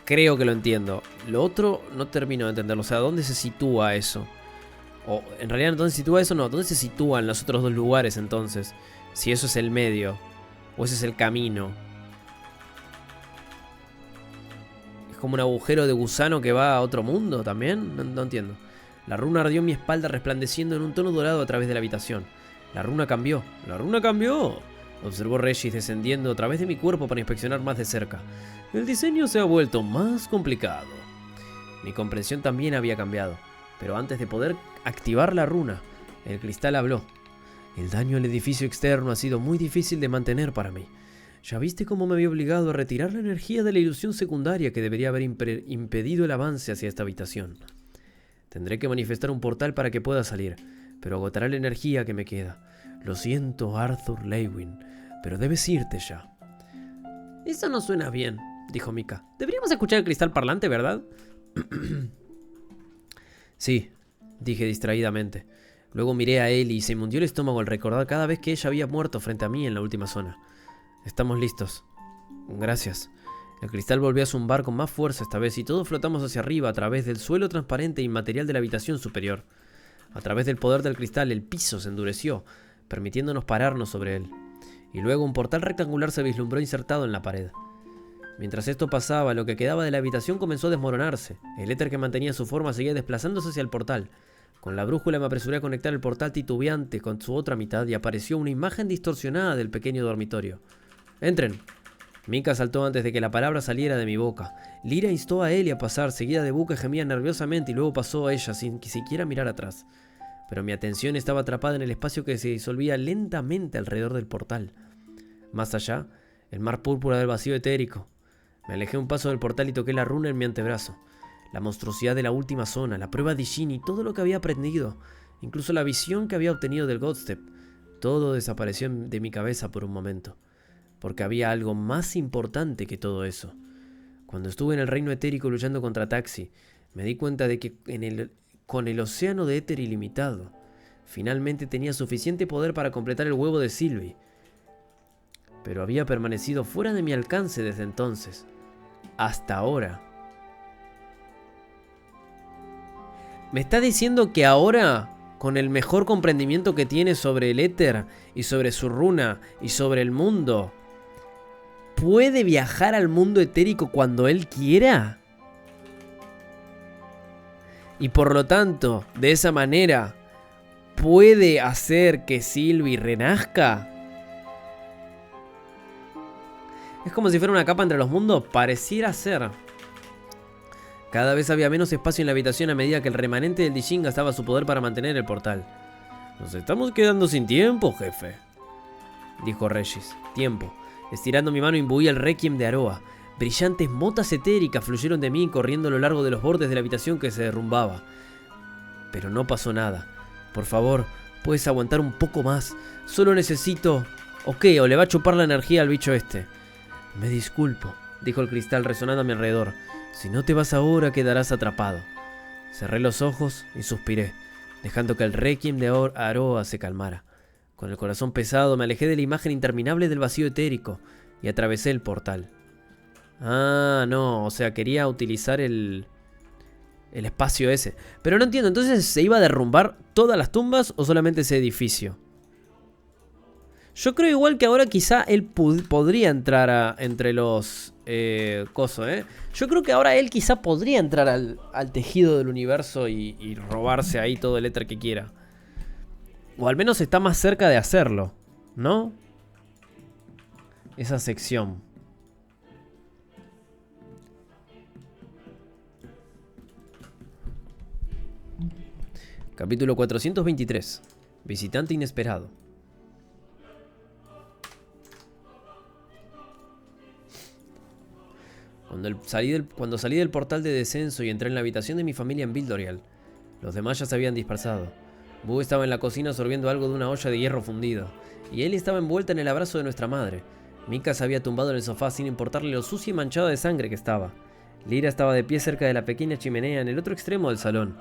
Creo que lo entiendo. Lo otro no termino de entenderlo. O sea, ¿dónde se sitúa eso? O en realidad, ¿dónde se sitúa eso? No, ¿dónde se sitúan los otros dos lugares entonces? Si eso es el medio. O ese es el camino. ¿Es como un agujero de gusano que va a otro mundo también? No entiendo. La runa ardió en mi espalda resplandeciendo en un tono dorado a través de la habitación. La runa cambió. ¡La runa cambió! Observó Regis descendiendo a través de mi cuerpo para inspeccionar más de cerca. El diseño se ha vuelto más complicado. Mi comprensión también había cambiado. Pero antes de poder activar la runa, el cristal habló. El daño al edificio externo ha sido muy difícil de mantener para mí. ¿Ya viste cómo me había obligado a retirar la energía de la ilusión secundaria que debería haber impedido el avance hacia esta habitación? Tendré que manifestar un portal para que pueda salir, pero agotará la energía que me queda. Lo siento, Arthur Lewin, pero debes irte ya. Eso no suena bien, dijo Mika. Deberíamos escuchar el cristal parlante, ¿verdad? Sí, dije distraídamente. Luego miré a Ellie y se me hundió el estómago al recordar cada vez que ella había muerto frente a mí en la última zona. Estamos listos. Gracias. El cristal volvió a zumbar con más fuerza esta vez y todos flotamos hacia arriba a través del suelo transparente e inmaterial de la habitación superior. A través del poder del cristal el piso se endureció, permitiéndonos pararnos sobre él. Y luego un portal rectangular se vislumbró insertado en la pared. Mientras esto pasaba, lo que quedaba de la habitación comenzó a desmoronarse. El éter que mantenía su forma seguía desplazándose hacia el portal. Con la brújula me apresuré a conectar el portal titubeante con su otra mitad y apareció una imagen distorsionada del pequeño dormitorio. ¡Entren! Mika saltó antes de que la palabra saliera de mi boca. Lyra instó a Ellie a pasar, seguida de Bu que gemía nerviosamente y luego pasó a ella sin siquiera mirar atrás. Pero mi atención estaba atrapada en el espacio que se disolvía lentamente alrededor del portal. Más allá, el mar púrpura del vacío etérico. Me alejé un paso del portal y toqué la runa en mi antebrazo. La monstruosidad de la última zona, la prueba de Jin y todo lo que había aprendido, incluso la visión que había obtenido del Godstep, todo desapareció de mi cabeza por un momento. Porque había algo más importante que todo eso. Cuando estuve en el reino etérico luchando contra Taxi, me di cuenta de que con el océano de éter ilimitado, finalmente tenía suficiente poder para completar el huevo de Sylvie. Pero había permanecido fuera de mi alcance desde entonces, hasta ahora. ¿Me está diciendo que ahora, con el mejor comprendimiento que tiene sobre el éter y sobre su runa y sobre el mundo, puede viajar al mundo etérico cuando él quiera? Y por lo tanto, de esa manera, puede hacer que Sylvie renazca. Es como si fuera una capa entre los mundos, pareciera ser. Cada vez había menos espacio en la habitación a medida que el remanente del Dijin gastaba su poder para mantener el portal. Nos estamos quedando sin tiempo, jefe, dijo Regis. Tiempo. Estirando mi mano imbuí el requiem de Aroa. Brillantes motas etéricas fluyeron de mí corriendo a lo largo de los bordes de la habitación que se derrumbaba. Pero no pasó nada. Por favor, puedes aguantar un poco más. Solo necesito... Ok, o le va a chupar la energía al bicho este. Me disculpo, dijo el cristal resonando a mi alrededor. Si no te vas ahora, quedarás atrapado. Cerré los ojos y suspiré, dejando que el requiem de Aroa se calmara. Con el corazón pesado me alejé de la imagen interminable del vacío etérico y atravesé el portal. Ah, no, o sea, quería utilizar el espacio ese. Pero no entiendo, ¿entonces se iba a derrumbar todas las tumbas o solamente ese edificio? Yo creo igual que ahora quizá él podría entrar entre los... Yo creo que ahora él quizá podría entrar al tejido del universo y robarse ahí todo el éter que quiera. O al menos está más cerca de hacerlo, ¿no? Esa sección. Capítulo 423. Visitante inesperado. Cuando salí del portal de descenso y entré en la habitación de mi familia en Bildorial, los demás ya se habían dispersado. Boo estaba en la cocina sorbiendo algo de una olla de hierro fundido, y Ellie estaba envuelta en el abrazo de nuestra madre. Mika se había tumbado en el sofá sin importarle lo sucia y manchada de sangre que estaba. Lyra estaba de pie cerca de la pequeña chimenea en el otro extremo del salón,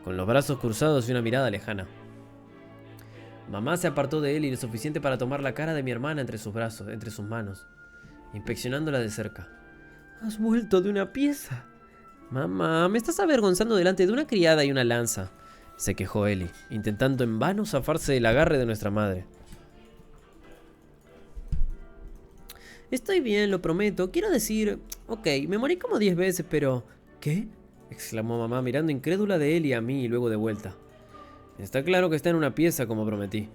con los brazos cruzados y una mirada lejana. Mamá se apartó de Ellie lo suficiente para tomar la cara de mi hermana entre sus manos, inspeccionándola de cerca. «¿Has vuelto de una pieza?» «Mamá, me estás avergonzando delante de una criada y una lanza», se quejó Ellie, intentando en vano zafarse del agarre de nuestra madre. «Estoy bien, lo prometo. Quiero decir... Ok, me morí como 10 veces, pero... ¿Qué?», exclamó mamá mirando incrédula de Ellie a mí y luego de vuelta. «Está claro que está en una pieza como prometí»,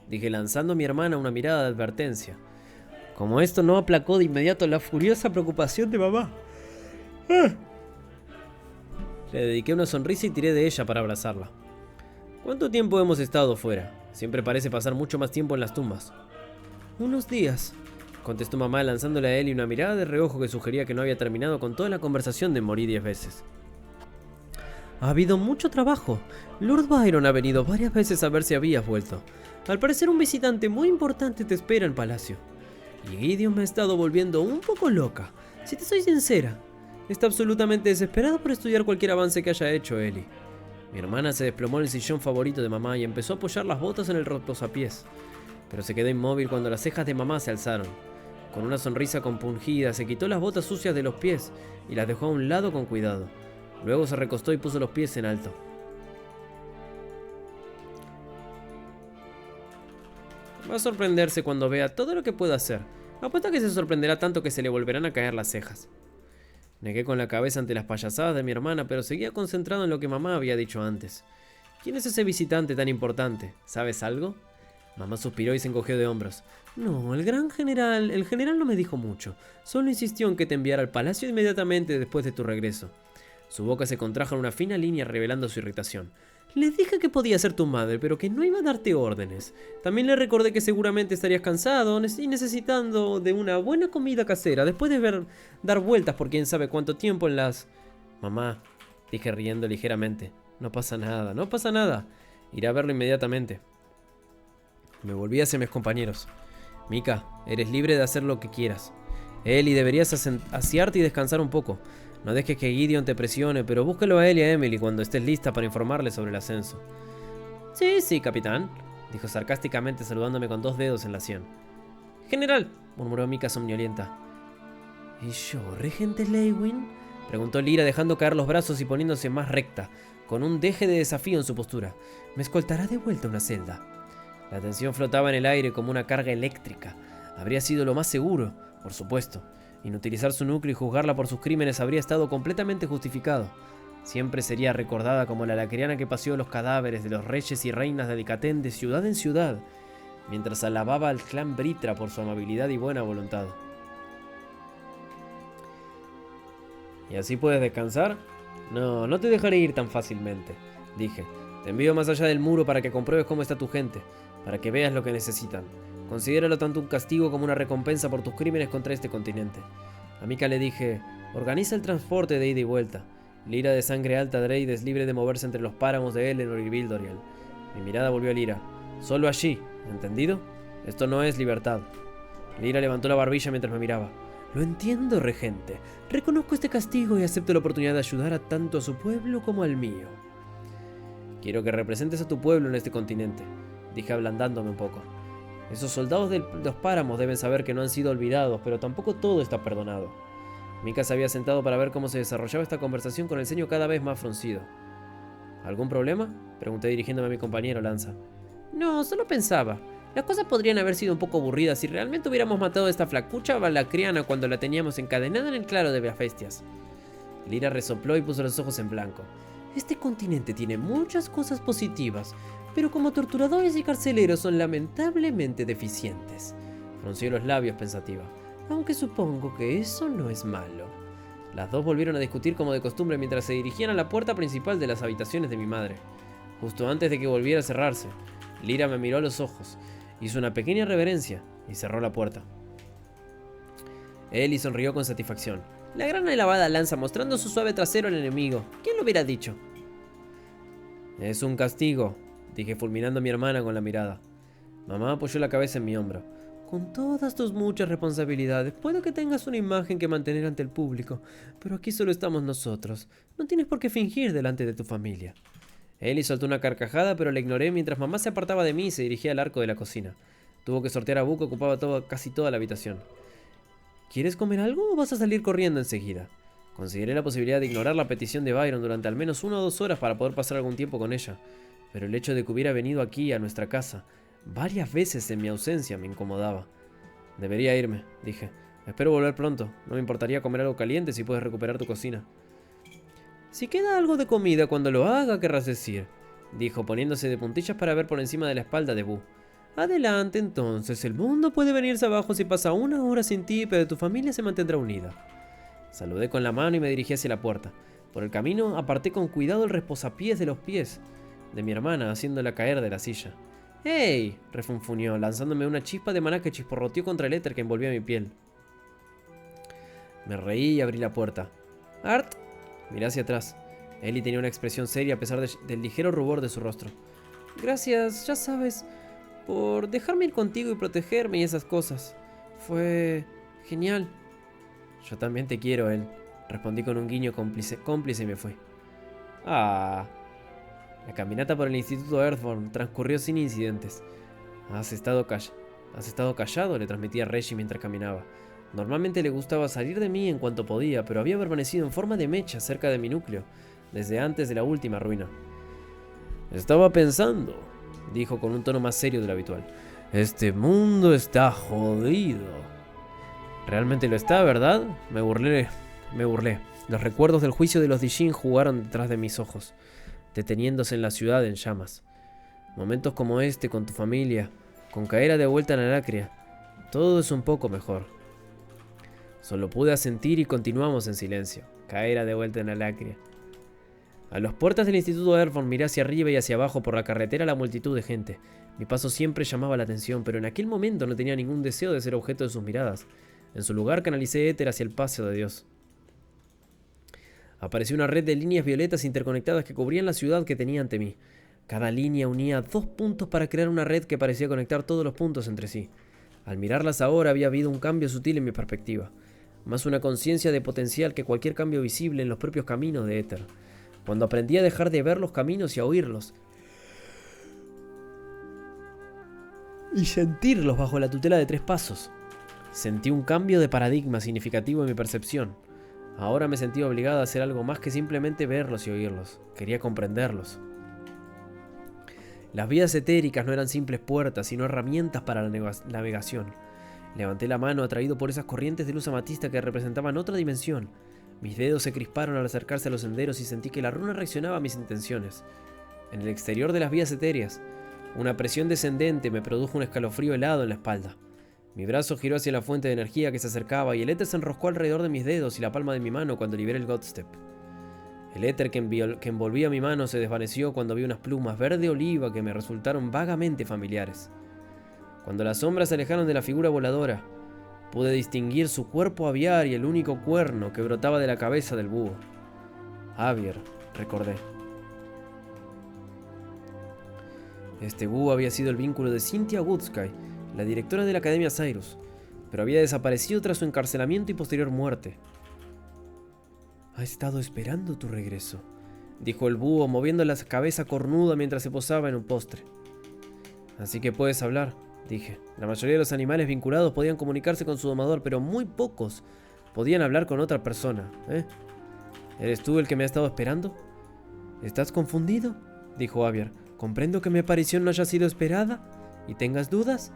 dije lanzando a mi hermana una mirada de advertencia. Como esto no aplacó de inmediato la furiosa preocupación de mamá. Le dediqué una sonrisa y tiré de ella para abrazarla. «¿Cuánto tiempo hemos estado fuera? Siempre parece pasar mucho más tiempo en las tumbas». «Unos días», contestó mamá lanzándole a Ellie una mirada de reojo que sugería que no había terminado con toda la conversación de morir 10 veces. «Ha habido mucho trabajo. Lord Byron ha venido varias veces a ver si habías vuelto. Al parecer un visitante muy importante te espera en palacio. Y Gideon me ha estado volviendo un poco loca. Si te soy sincera, está absolutamente desesperado por estudiar cualquier avance que haya hecho Ellie». Mi hermana se desplomó en el sillón favorito de mamá y empezó a apoyar las botas en el reposapiés, pero se quedó inmóvil cuando las cejas de mamá se alzaron. Con una sonrisa compungida se quitó las botas sucias de los pies y las dejó a un lado con cuidado. Luego se recostó y puso los pies en alto. «Va a sorprenderse cuando vea todo lo que puedo hacer. Apuesto a que se sorprenderá tanto que se le volverán a caer las cejas». Negué con la cabeza ante las payasadas de mi hermana, pero seguía concentrado en lo que mamá había dicho antes. «¿Quién es ese visitante tan importante? ¿Sabes algo?» Mamá suspiró y se encogió de hombros. «No, el general no me dijo mucho. Solo insistió en que te enviara al palacio inmediatamente después de tu regreso». Su boca se contrajo en una fina línea revelando su irritación. «Le dije que podía ser tu madre, pero que no iba a darte órdenes. También le recordé que seguramente estarías cansado y necesitando de una buena comida casera después de dar vueltas por quién sabe cuánto tiempo en las...» «Mamá», dije riendo ligeramente, no pasa nada. Iré a verlo inmediatamente». Me volví hacia mis compañeros. «Mika, eres libre de hacer lo que quieras. Ellie, deberías asearte y descansar un poco. No dejes que Gideon te presione, pero búscalo a él y a Emily cuando estés lista para informarle sobre el ascenso». Sí, capitán», dijo sarcásticamente saludándome con 2 dedos en la sien. «General», murmuró Mika somnolienta. «¿Y yo, regente Leywin?», preguntó Lyra dejando caer los brazos y poniéndose más recta, con un deje de desafío en su postura. «¿Me escoltará de vuelta a una celda?». La tensión flotaba en el aire como una carga eléctrica. Habría sido lo más seguro, por supuesto. Inutilizar su núcleo y juzgarla por sus crímenes habría estado completamente justificado. Siempre sería recordada como la lacriana que paseó los cadáveres de los reyes y reinas de Adicatén de ciudad en ciudad, mientras alababa al clan Britra por su amabilidad y buena voluntad. «¿Y así puedes descansar?» No te dejaré ir tan fácilmente», dije. «Te envío más allá del muro para que compruebes cómo está tu gente, para que veas lo que necesitan. Considéralo tanto un castigo como una recompensa por tus crímenes contra este continente». A Mika le dije: «Organiza el transporte de ida y vuelta. Lyra de sangre alta Drade es libre de moverse entre los páramos de Eleanor y Bildorial». Mi mirada volvió a Lyra. «Solo allí, ¿entendido? Esto no es libertad». Lyra levantó la barbilla mientras me miraba. «Lo entiendo, regente. Reconozco este castigo y acepto la oportunidad de ayudar tanto a su pueblo como al mío». «Quiero que representes a tu pueblo en este continente», dije ablandándome un poco. «Esos soldados de los páramos deben saber que no han sido olvidados, pero tampoco todo está perdonado». Mika se había sentado para ver cómo se desarrollaba esta conversación con el ceño cada vez más fruncido. «¿Algún problema?», pregunté dirigiéndome a mi compañero Lanza. «No, solo pensaba. Las cosas podrían haber sido un poco aburridas si realmente hubiéramos matado a esta flacucha valacriana cuando la teníamos encadenada en el claro de las bestias». Lyra resopló y puso los ojos en blanco. «Este continente tiene muchas cosas positivas, pero como torturadores y carceleros son lamentablemente deficientes». Frunció los labios pensativa. «Aunque supongo que eso no es malo». Las dos volvieron a discutir como de costumbre mientras se dirigían a la puerta principal de las habitaciones de mi madre. Justo antes de que volviera a cerrarse, Lyra me miró a los ojos, hizo una pequeña reverencia y cerró la puerta. Ellie sonrió con satisfacción. La gran elevada lanza mostrando su suave trasero al enemigo. ¿Quién lo hubiera dicho? Es un castigo, dije fulminando a mi hermana con la mirada. Mamá apoyó la cabeza en mi hombro. Con todas tus muchas responsabilidades, puede que tengas una imagen que mantener ante el público, pero aquí solo estamos nosotros. No tienes por qué fingir delante de tu familia. Ellie soltó una carcajada, pero la ignoré mientras mamá se apartaba de mí y se dirigía al arco de la cocina. Tuvo que sortear a Boo, que ocupaba casi toda la habitación. ¿Quieres comer algo o vas a salir corriendo enseguida? Consideré la posibilidad de ignorar la petición de Byron durante al menos 1 o 2 horas para poder pasar algún tiempo con ella, pero el hecho de que hubiera venido aquí, a nuestra casa, varias veces en mi ausencia me incomodaba. Debería irme, dije. Espero volver pronto. No me importaría comer algo caliente si puedes recuperar tu cocina. Si queda algo de comida cuando lo haga, querrás decir, dijo poniéndose de puntillas para ver por encima de la espalda de Boo. Adelante entonces, el mundo puede venirse abajo si pasa 1 hora sin ti, pero tu familia se mantendrá unida. Saludé con la mano y me dirigí hacia la puerta. Por el camino aparté con cuidado el reposapiés de los pies de mi hermana, haciéndola caer de la silla. ¡Hey! Refunfuñó, lanzándome una chispa de maná que chisporroteó contra el éter que envolvía mi piel. Me reí y abrí la puerta. ¡Art! Miré hacia atrás. Ellie tenía una expresión seria a pesar del ligero rubor de su rostro. Gracias, ya sabes, por dejarme ir contigo y protegerme y esas cosas. Fue genial. Yo también te quiero, él. Respondí con un guiño cómplice y me fui. Ah. La caminata por el Instituto Earthborn transcurrió sin incidentes. ¿Has estado callado? Le transmití a Reggie mientras caminaba. Normalmente le gustaba salir de mí en cuanto podía, pero había permanecido en forma de mecha cerca de mi núcleo, desde antes de la última ruina. Estaba pensando, dijo con un tono más serio de lo habitual. Este mundo está jodido. Realmente lo está, ¿verdad? Me burlé. Los recuerdos del juicio de los Dijin jugaron detrás de mis ojos, deteniéndose en la ciudad en llamas. Momentos como este con tu familia, con Kaera de vuelta en Alacria, todo es un poco mejor. Solo pude asentir y continuamos en silencio. Kaera de vuelta en Alacria. A las puertas del Instituto Earthborn miré hacia arriba y hacia abajo por la carretera la multitud de gente. Mi paso siempre llamaba la atención, pero en aquel momento no tenía ningún deseo de ser objeto de sus miradas. En su lugar canalicé éter hacia el Paseo de Dios. Apareció una red de líneas violetas interconectadas que cubrían la ciudad que tenía ante mí. Cada línea unía 2 puntos para crear una red que parecía conectar todos los puntos entre sí. Al mirarlas ahora había habido un cambio sutil en mi perspectiva, más una conciencia de potencial que cualquier cambio visible en los propios caminos de éter. Cuando aprendí a dejar de ver los caminos y a oírlos, y sentirlos bajo la tutela de 3 pasos, sentí un cambio de paradigma significativo en mi percepción. Ahora me sentía obligado a hacer algo más que simplemente verlos y oírlos. Quería comprenderlos. Las vías etéricas no eran simples puertas, sino herramientas para la navegación. Levanté la mano atraído por esas corrientes de luz amatista que representaban otra dimensión. Mis dedos se crisparon al acercarse a los senderos y sentí que la runa reaccionaba a mis intenciones. En el exterior de las vías etéreas, una presión descendente me produjo un escalofrío helado en la espalda. Mi brazo giró hacia la fuente de energía que se acercaba y el éter se enroscó alrededor de mis dedos y la palma de mi mano cuando liberé el Godstep. El éter que envolvía mi mano se desvaneció cuando vi unas plumas verde oliva que me resultaron vagamente familiares. Cuando las sombras se alejaron de la figura voladora, pude distinguir su cuerpo aviar y el único cuerno que brotaba de la cabeza del búho. Avier, recordé. Este búho había sido el vínculo de Cynthia Woodsky, la directora de la Academia Cyrus, pero había desaparecido tras su encarcelamiento y posterior muerte. Ha estado esperando tu regreso, dijo el búho, moviendo la cabeza cornuda mientras se posaba en un postre. Así que puedes hablar, dije. La mayoría de los animales vinculados podían comunicarse con su domador, pero muy pocos podían hablar con otra persona, ¿eh? ¿Eres tú el que me ha estado esperando? ¿Estás confundido?, dijo Avier. ¿Comprendo que mi aparición no haya sido esperada? ¿Y tengas dudas?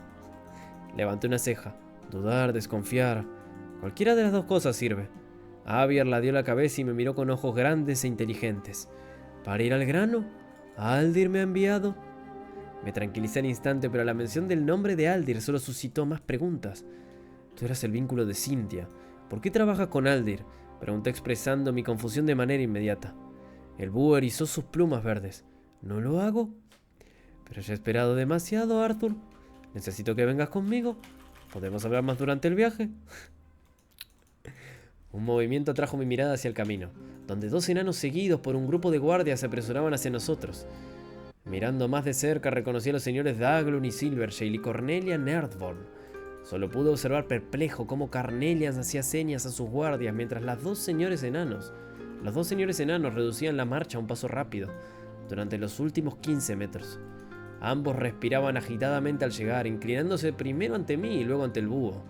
Levanté una ceja. Dudar, desconfiar. Cualquiera de las 2 cosas sirve. Avier ladeó la cabeza y me miró con ojos grandes e inteligentes. ¿Para ir al grano? ¿Aldir me ha enviado? Me tranquilicé al instante, pero la mención del nombre de Aldir solo suscitó más preguntas. Tú eras el vínculo de Cynthia. ¿Por qué trabajas con Aldir? Pregunté expresando mi confusión de manera inmediata. El búho erizó sus plumas verdes. ¿No lo hago? Pero ya he esperado demasiado, Arthur. Necesito que vengas conmigo. ¿Podemos hablar más durante el viaje? Un movimiento atrajo mi mirada hacia el camino, donde 2 enanos seguidos por un grupo de guardias se apresuraban hacia nosotros. Mirando más de cerca reconocí a los señores Daglun y Silvershale y Cornelia Nerdborn. Solo pude observar perplejo cómo Carnelian hacía señas a sus guardias mientras los dos señores enanos reducían la marcha a un paso rápido durante los últimos 15 metros. Ambos respiraban agitadamente al llegar, inclinándose primero ante mí y luego ante el búho.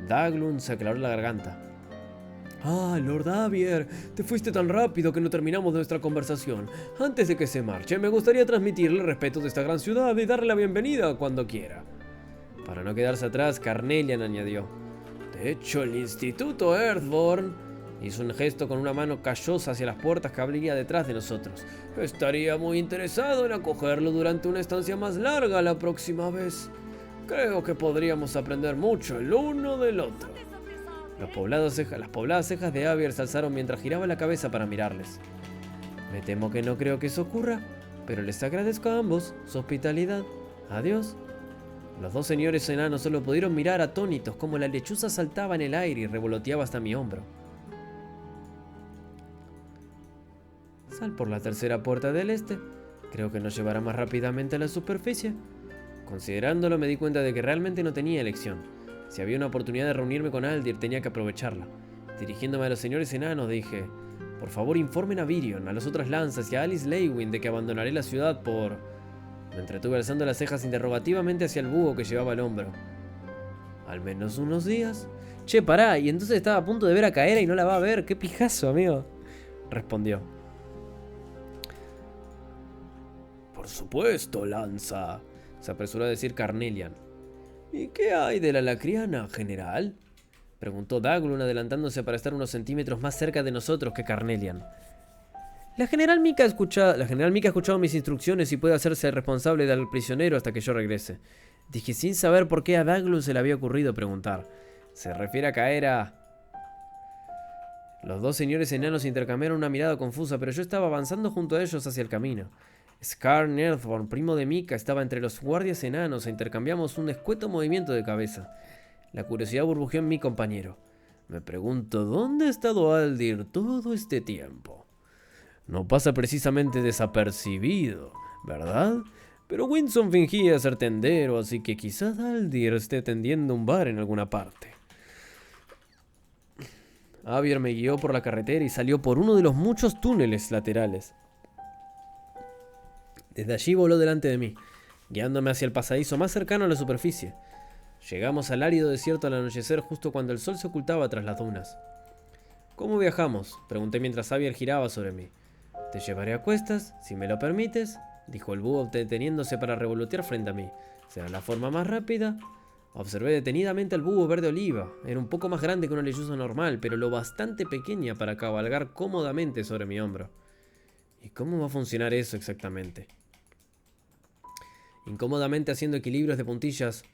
Daglun se aclaró la garganta. «Ah, Lord Avier, te fuiste tan rápido que no terminamos nuestra conversación. Antes de que se marche, me gustaría transmitirle el respeto de esta gran ciudad y darle la bienvenida cuando quiera». Para no quedarse atrás, Carnelian añadió: «De hecho, el Instituto Earthborn», hizo un gesto con una mano callosa hacia las puertas que abría detrás de nosotros, «estaría muy interesado en acogerlo durante una estancia más larga la próxima vez. Creo que podríamos aprender mucho el uno del otro». Las pobladas cejas de Avier se alzaron mientras giraba la cabeza para mirarles. «Me temo que no creo que eso ocurra, pero les agradezco a ambos su hospitalidad. Adiós». Los 2 señores enanos solo pudieron mirar atónitos como la lechuza saltaba en el aire y revoloteaba hasta mi hombro. «Sal por la tercera puerta del este. Creo que nos llevará más rápidamente a la superficie». Considerándolo, me di cuenta de que realmente no tenía elección. Si había una oportunidad de reunirme con Aldir, tenía que aprovecharla. Dirigiéndome a los señores enanos, dije: «Por favor, informen a Virion, a las otras lanzas y a Alice Leywin de que abandonaré la ciudad por...». Me entretuve alzando las cejas interrogativamente hacia el búho que llevaba al hombro. «Al menos unos días». «Che, pará, y entonces estaba a punto de ver a Caera y no la va a ver. ¡Qué pijazo, amigo!», respondió. «Por supuesto, lanza», se apresuró a decir Carnelian. «¿Y qué hay de la lacriana, general?», preguntó Daglun, adelantándose para estar unos centímetros más cerca de nosotros que Carnelian. La general Mika ha escuchado mis instrucciones y puede hacerse responsable del prisionero hasta que yo regrese», dije sin saber por qué a Daglun se le había ocurrido preguntar. «¿Se refiere a Caera?» Los 2 señores enanos intercambiaron una mirada confusa, pero yo estaba avanzando junto a ellos hacia el camino. Scar Nerdborn, primo de Mika, estaba entre los guardias enanos e intercambiamos un escueto movimiento de cabeza. La curiosidad burbujeó en mi compañero. Me pregunto, ¿dónde ha estado Aldir todo este tiempo? No pasa precisamente desapercibido, ¿verdad? Pero Winston fingía ser tendero, así que quizás Aldir esté tendiendo un bar en alguna parte. Avier me guió por la carretera y salió por uno de los muchos túneles laterales. Desde allí voló delante de mí, guiándome hacia el pasadizo más cercano a la superficie. Llegamos al árido desierto al anochecer justo cuando el sol se ocultaba tras las dunas. «¿Cómo viajamos?», pregunté mientras Avier giraba sobre mí. «Te llevaré a cuestas, si me lo permites», dijo el búho deteniéndose para revolotear frente a mí. «¿Será la forma más rápida?». Observé detenidamente al búho verde oliva. Era un poco más grande que una lechuza normal, pero lo bastante pequeña para cabalgar cómodamente sobre mi hombro. ¿Y cómo va a funcionar eso exactamente? Incómodamente haciendo equilibrios de puntillas.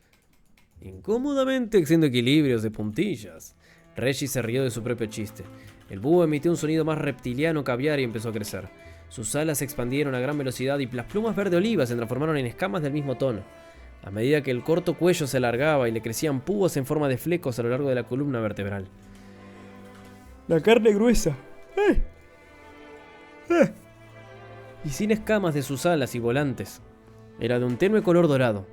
Reggie se rió de su propio chiste. El búho emitió un sonido más reptiliano que aviar y empezó a crecer. Sus alas se expandieron a gran velocidad y las plumas verde oliva se transformaron en escamas del mismo tono. A medida que el corto cuello se alargaba y le crecían púas en forma de flecos a lo largo de la columna vertebral. La carne gruesa. Y sin escamas de sus alas y volantes. Era de un tenue color dorado.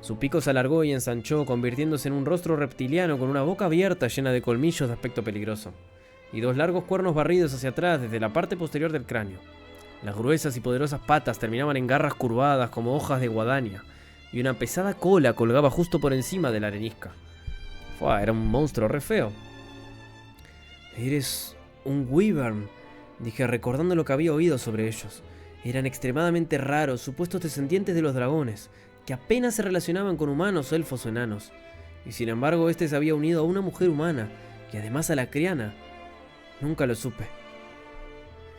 Su pico se alargó y ensanchó, convirtiéndose en un rostro reptiliano con una boca abierta llena de colmillos de aspecto peligroso, y 2 largos cuernos barridos hacia atrás desde la parte posterior del cráneo. Las gruesas y poderosas patas terminaban en garras curvadas como hojas de guadaña, y una pesada cola colgaba justo por encima de la arenisca. Era un monstruo re feo. «Eres un wyvern», dije recordando lo que había oído sobre ellos. Eran extremadamente raros, supuestos descendientes de los dragones, que apenas se relacionaban con humanos, elfos o enanos. Y sin embargo, este se había unido a una mujer humana, y además a la criana. Nunca lo supe.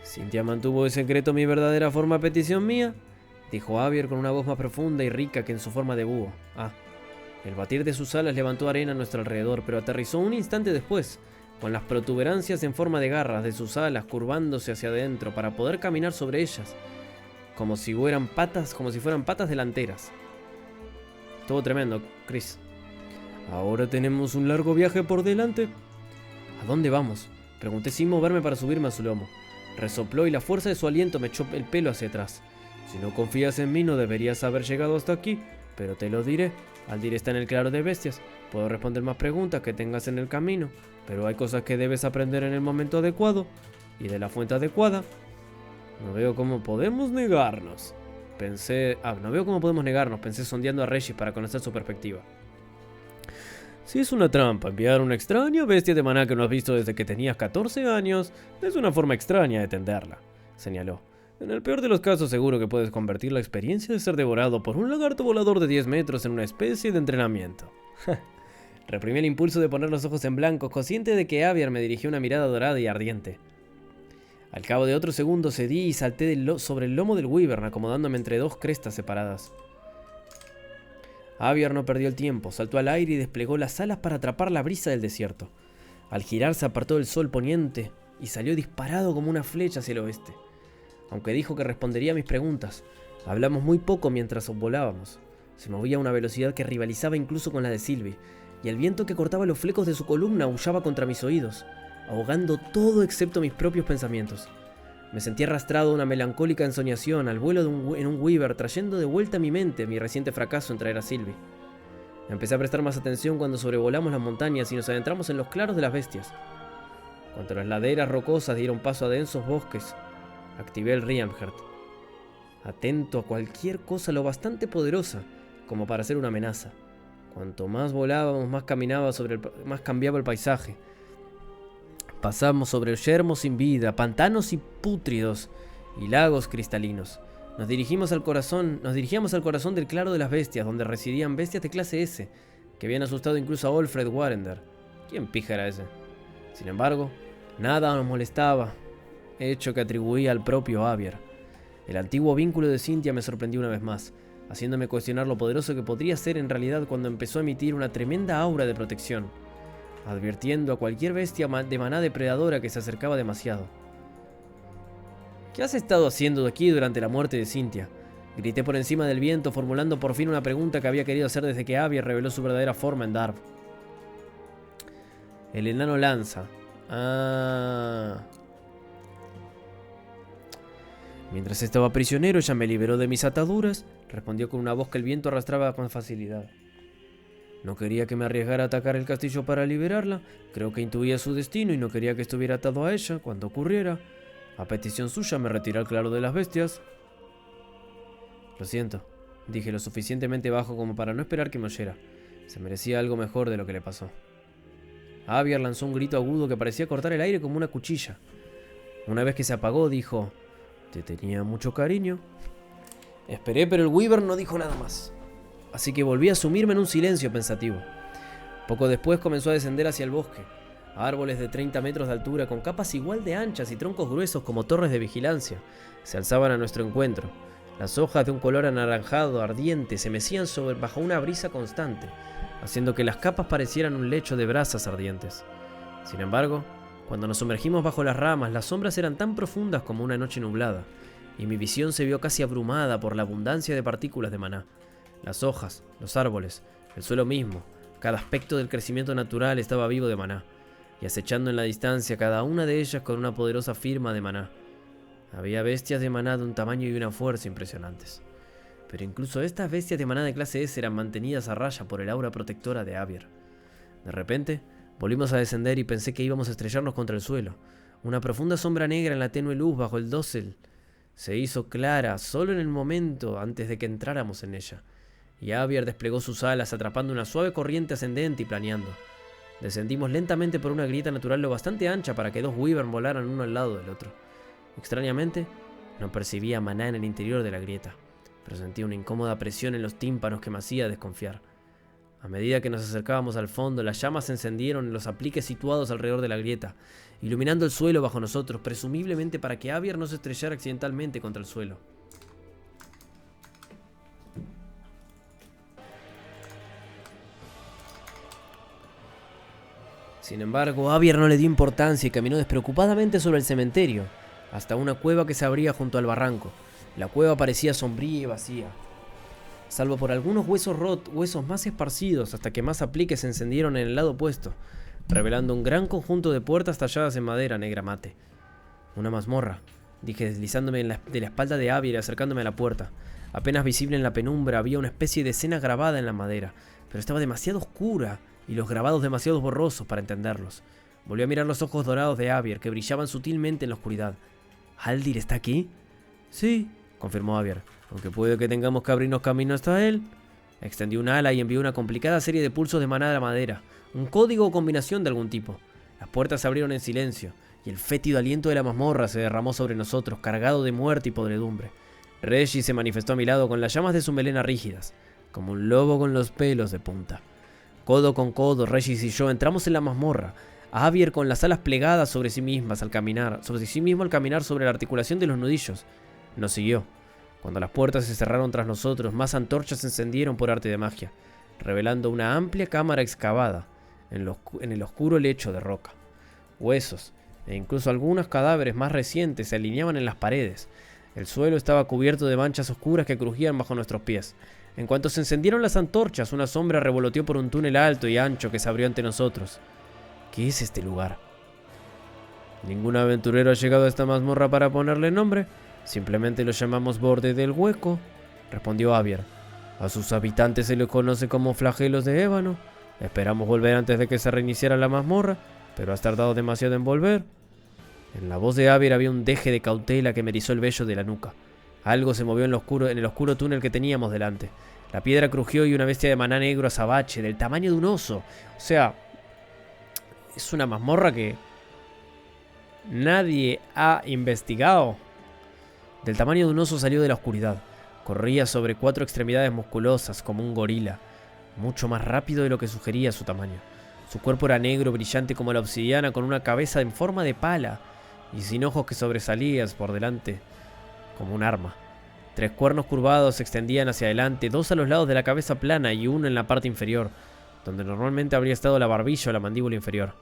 «¿Cynthia mantuvo en secreto mi verdadera forma a petición mía?», dijo Avier con una voz más profunda y rica que en su forma de búho. El batir de sus alas levantó arena a nuestro alrededor, pero aterrizó un instante después, con las protuberancias en forma de garras de sus alas curvándose hacia adentro para poder caminar sobre ellas, como si fueran patas delanteras. Estuvo tremendo, Chris. Ahora tenemos un largo viaje por delante. ¿A dónde vamos?, pregunté sin moverme para subirme a su lomo. Resopló y la fuerza de su aliento me echó el pelo hacia atrás. Si no confías en mí, no deberías haber llegado hasta aquí, pero te lo diré. Aldir está en el claro de bestias. Puedo responder más preguntas que tengas en el camino, pero hay cosas que debes aprender en el momento adecuado y de la fuente adecuada. No veo cómo podemos negarnos. Pensé sondeando a Regis para conocer su perspectiva. Si es una trampa enviar una extraña bestia de maná que no has visto desde que tenías 14 años, es una forma extraña de tenderla, señaló. En el peor de los casos, seguro que puedes convertir la experiencia de ser devorado por un lagarto volador de 10 metros en una especie de entrenamiento. Reprimí el impulso de poner los ojos en blanco, consciente de que Aviar me dirigió una mirada dorada y ardiente. Al cabo de otros segundos cedí y salté sobre el lomo del Wyvern, acomodándome entre dos crestas separadas. Aviar no perdió el tiempo, saltó al aire y desplegó las alas para atrapar la brisa del desierto. Al girar se apartó del sol poniente y salió disparado como una flecha hacia el oeste. Aunque dijo que respondería a mis preguntas, hablamos muy poco mientras volábamos. Se movía a una velocidad que rivalizaba incluso con la de Sylvie, y el viento que cortaba los flecos de su columna aullaba contra mis oídos, ahogando todo excepto mis propios pensamientos. Me sentí arrastrado a una melancólica ensoñación al vuelo en un Wyvern, trayendo de vuelta a mi mente mi reciente fracaso en traer a Sylvie. Empecé a prestar más atención cuando sobrevolamos las montañas y nos adentramos en los claros de las bestias. Cuando las laderas rocosas dieron paso a densos bosques, activé el Riamheart, atento a cualquier cosa lo bastante poderosa como para ser una amenaza. Cuanto más volábamos, más cambiaba el paisaje. Pasamos sobre yermos sin vida, pantanos y pútridos y lagos cristalinos. Nos dirigíamos al corazón del claro de las bestias, donde residían bestias de clase S, que habían asustado incluso a Olfred Warrender. ¿Quién pija era ese? Sin embargo, nada nos molestaba, hecho que atribuía al propio Aviar. El antiguo vínculo de Cynthia me sorprendió una vez más, haciéndome cuestionar lo poderoso que podría ser en realidad cuando empezó a emitir una tremenda aura de protección, advirtiendo a cualquier bestia de maná depredadora que se acercaba demasiado. ¿Qué has estado haciendo aquí durante la muerte de Cynthia?, grité por encima del viento, formulando por fin una pregunta que había querido hacer desde que Aviar reveló su verdadera forma en Darv. El enano lanza. Mientras estaba prisionero, ella me liberó de mis ataduras, respondió con una voz que el viento arrastraba con facilidad. No quería que me arriesgara a atacar el castillo para liberarla. Creo que intuía su destino y no quería que estuviera atado a ella cuando ocurriera. A petición suya me retiré al claro de las bestias. Lo siento, dije lo suficientemente bajo como para no esperar que me oyera. Se merecía algo mejor de lo que le pasó. Aviar lanzó un grito agudo que parecía cortar el aire como una cuchilla. Una vez que se apagó, dijo: «Te tenía mucho cariño». Esperé, pero el Wyvern no dijo nada más. Así que volví a sumirme en un silencio pensativo. Poco después comenzó a descender hacia el bosque. Árboles de 30 metros de altura, con capas igual de anchas y troncos gruesos como torres de vigilancia, se alzaban a nuestro encuentro. Las hojas de un color anaranjado ardiente se mecían bajo una brisa constante, haciendo que las capas parecieran un lecho de brasas ardientes. Sin embargo, cuando nos sumergimos bajo las ramas, las sombras eran tan profundas como una noche nublada, y mi visión se vio casi abrumada por la abundancia de partículas de maná. Las hojas, los árboles, el suelo mismo, cada aspecto del crecimiento natural estaba vivo de maná, y acechando en la distancia cada una de ellas con una poderosa firma de maná. Había bestias de maná de un tamaño y una fuerza impresionantes. Pero incluso estas bestias de maná de clase S eran mantenidas a raya por el aura protectora de Aviar. De repente, volvimos a descender y pensé que íbamos a estrellarnos contra el suelo. Una profunda sombra negra en la tenue luz bajo el dosel se hizo clara solo en el momento antes de que entráramos en ella, y Aviar desplegó sus alas atrapando una suave corriente ascendente y planeando. Descendimos lentamente por una grieta natural lo bastante ancha para que dos Wyvern volaran uno al lado del otro. Extrañamente, no percibía maná en el interior de la grieta, pero sentía una incómoda presión en los tímpanos que me hacía desconfiar. A medida que nos acercábamos al fondo, las llamas se encendieron en los apliques situados alrededor de la grieta, iluminando el suelo bajo nosotros, presumiblemente para que Aviar no se estrellara accidentalmente contra el suelo. Sin embargo, Avier no le dio importancia y caminó despreocupadamente sobre el cementerio, hasta una cueva que se abría junto al barranco. La cueva parecía sombría y vacía, salvo por algunos huesos más esparcidos, hasta que más apliques se encendieron en el lado opuesto, revelando un gran conjunto de puertas talladas en madera negra mate. Una mazmorra, dije deslizándome de la espalda de Avier y acercándome a la puerta. Apenas visible en la penumbra había una especie de escena grabada en la madera, pero estaba demasiado oscura y los grabados demasiado borrosos para entenderlos. Volví a mirar los ojos dorados de Avier, que brillaban sutilmente en la oscuridad. ¿Haldir está aquí? Sí, confirmó Avier, aunque puede que tengamos que abrirnos camino hasta él. Extendió un ala y envió una complicada serie de pulsos de maná a la madera, un código o combinación de algún tipo. Las puertas se abrieron en silencio, y el fétido aliento de la mazmorra se derramó sobre nosotros, cargado de muerte y podredumbre. Regis se manifestó a mi lado con las llamas de su melena rígidas, como un lobo con los pelos de punta. Codo con codo, Regis y yo entramos en la mazmorra, Avier con las alas plegadas sobre sí mismo al caminar sobre la articulación de los nudillos. Nos siguió. Cuando las puertas se cerraron tras nosotros, más antorchas se encendieron por arte de magia, revelando una amplia cámara excavada en el oscuro lecho de roca. Huesos, e incluso algunos cadáveres más recientes se alineaban en las paredes. El suelo estaba cubierto de manchas oscuras que crujían bajo nuestros pies. En cuanto se encendieron las antorchas, una sombra revoloteó por un túnel alto y ancho que se abrió ante nosotros. ¿Qué es este lugar? Ningún aventurero ha llegado a esta mazmorra para ponerle nombre. Simplemente lo llamamos Borde del Hueco, respondió Avier. A sus habitantes se les conoce como flagelos de ébano. Esperamos volver antes de que se reiniciara la mazmorra, pero has tardado demasiado en volver. En la voz de Avier había un deje de cautela que me erizó el vello de la nuca. Algo se movió en el oscuro túnel que teníamos delante. La piedra crujió y una bestia de maná negro azabache, del tamaño de un oso. O sea, es una mazmorra que nadie ha investigado. Del tamaño de un oso salió de la oscuridad. Corría sobre 4 extremidades musculosas como un gorila, mucho más rápido de lo que sugería su tamaño. Su cuerpo era negro, brillante como la obsidiana, con una cabeza en forma de pala y sin ojos que sobresalían por delante como un arma. 3 cuernos curvados se extendían hacia adelante, 2 a los lados de la cabeza plana y uno en la parte inferior, donde normalmente habría estado la barbilla o la mandíbula inferior.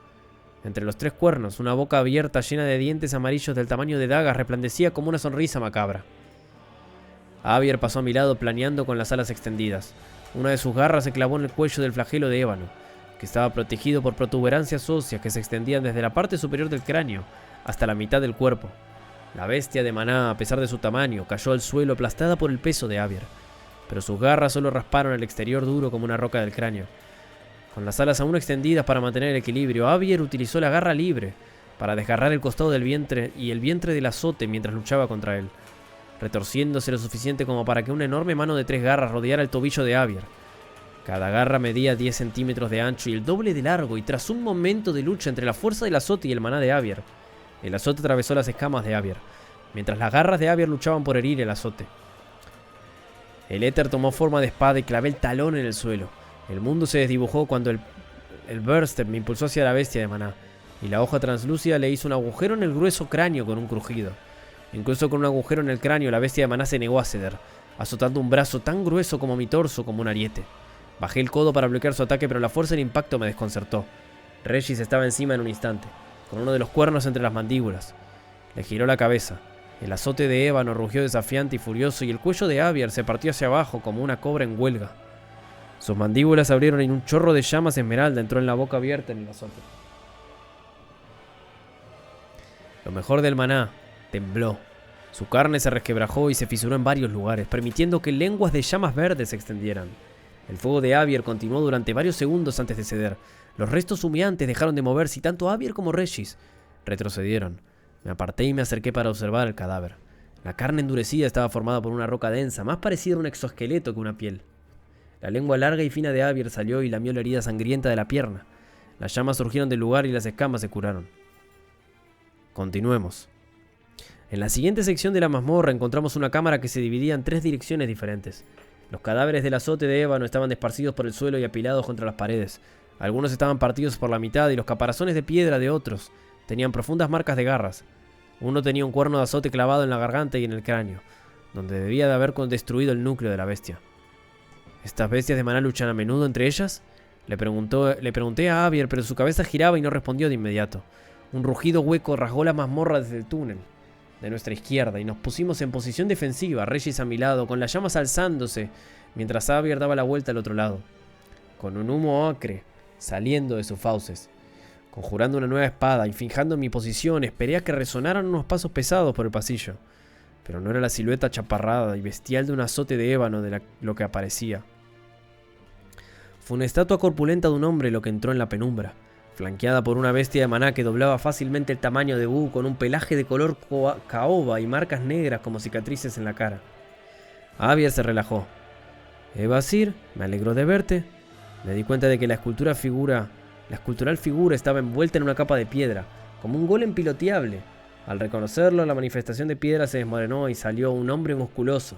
Entre los 3 cuernos, una boca abierta llena de dientes amarillos del tamaño de dagas resplandecía como una sonrisa macabra. Avier pasó a mi lado planeando con las alas extendidas. Una de sus garras se clavó en el cuello del flagelo de ébano, que estaba protegido por protuberancias óseas que se extendían desde la parte superior del cráneo hasta la mitad del cuerpo. La bestia de maná, a pesar de su tamaño, cayó al suelo aplastada por el peso de Avier, pero sus garras solo rasparon el exterior duro como una roca del cráneo. Con las alas aún extendidas para mantener el equilibrio, Avier utilizó la garra libre para desgarrar el costado del vientre y el vientre del azote mientras luchaba contra él, retorciéndose lo suficiente como para que una enorme mano de 3 garras rodeara el tobillo de Avier. Cada garra medía 10 centímetros de ancho y el doble de largo, y tras un momento de lucha entre la fuerza del azote y el maná de Avier, el azote atravesó las escamas de Avier, mientras las garras de Avier luchaban por herir el azote. El éter tomó forma de espada y clavé el talón en el suelo. El mundo se desdibujó cuando el Burster me impulsó hacia la bestia de maná, y la hoja translúcida le hizo un agujero en el grueso cráneo con un crujido. Incluso con un agujero en el cráneo, la bestia de maná se negó a ceder, azotando un brazo tan grueso como mi torso como un ariete. Bajé el codo para bloquear su ataque, pero la fuerza del impacto me desconcertó. Regis estaba encima en un instante, con uno de los cuernos entre las mandíbulas. Le giró la cabeza. El azote de ébano rugió desafiante y furioso, y el cuello de Avier se partió hacia abajo como una cobra en huelga. Sus mandíbulas se abrieron y un chorro de llamas esmeralda entró en la boca abierta en el azote. Lo mejor del maná tembló. Su carne se resquebrajó y se fisuró en varios lugares, permitiendo que lenguas de llamas verdes se extendieran. El fuego de Avier continuó durante varios segundos antes de ceder. Los restos humeantes dejaron de moverse y tanto Avier como Regis retrocedieron. Me aparté y me acerqué para observar el cadáver. La carne endurecida estaba formada por una roca densa, más parecida a un exoesqueleto que una piel. La lengua larga y fina de Avier salió y lamió la herida sangrienta de la pierna. Las llamas surgieron del lugar y las escamas se curaron. Continuemos. En la siguiente sección de la mazmorra encontramos una cámara que se dividía en 3 direcciones diferentes. Los cadáveres del azote de ébano estaban esparcidos por el suelo y apilados contra las paredes. Algunos estaban partidos por la mitad y los caparazones de piedra de otros tenían profundas marcas de garras. Uno tenía un cuerno de azote clavado en la garganta y en el cráneo, donde debía de haber destruido el núcleo de la bestia. ¿Estas bestias de maná luchan a menudo entre ellas? Le pregunté a Avier, pero su cabeza giraba y no respondió de inmediato. Un rugido hueco rasgó la mazmorra desde el túnel de nuestra izquierda y nos pusimos en posición defensiva, Regis a mi lado, con las llamas alzándose, mientras Avier daba la vuelta al otro lado, con un humo acre saliendo de sus fauces. Conjurando una nueva espada y fijando mi posición, esperé a que resonaran unos pasos pesados por el pasillo, pero no era la silueta chaparrada y bestial de un azote de ébano lo que aparecía. Fue una estatua corpulenta de un hombre lo que entró en la penumbra, flanqueada por una bestia de maná que doblaba fácilmente el tamaño de Buu, con un pelaje de color caoba y marcas negras como cicatrices en la cara. Avier se relajó. Basir, me alegró de verte. Me di cuenta de que la escultural figura estaba envuelta en una capa de piedra, como un golem piloteable. Al reconocerlo, la manifestación de piedra se desmoronó y salió un hombre musculoso.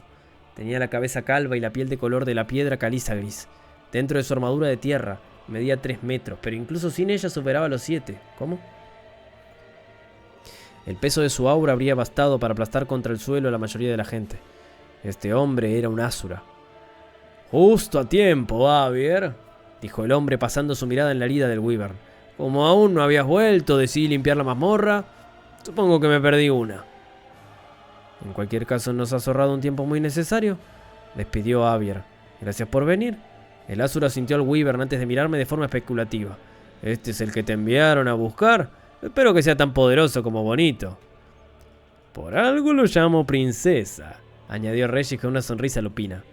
Tenía la cabeza calva y la piel de color de la piedra caliza gris. Dentro de su armadura de tierra, medía 3 metros, pero incluso sin ella superaba los 7. ¿Cómo? El peso de su aura habría bastado para aplastar contra el suelo a la mayoría de la gente. Este hombre era un Asura. «Justo a tiempo, Avier», dijo el hombre pasando su mirada en la herida del Wyvern. «Como aún no habías vuelto, decidí limpiar la mazmorra. Supongo que me perdí una». «En cualquier caso, nos has ahorrado un tiempo muy necesario», despidió Avier. «Gracias por venir». El Asura sintió al Wyvern antes de mirarme de forma especulativa. «¿Este es el que te enviaron a buscar? Espero que sea tan poderoso como bonito». «Por algo lo llamo princesa», añadió Regis con una sonrisa lupina.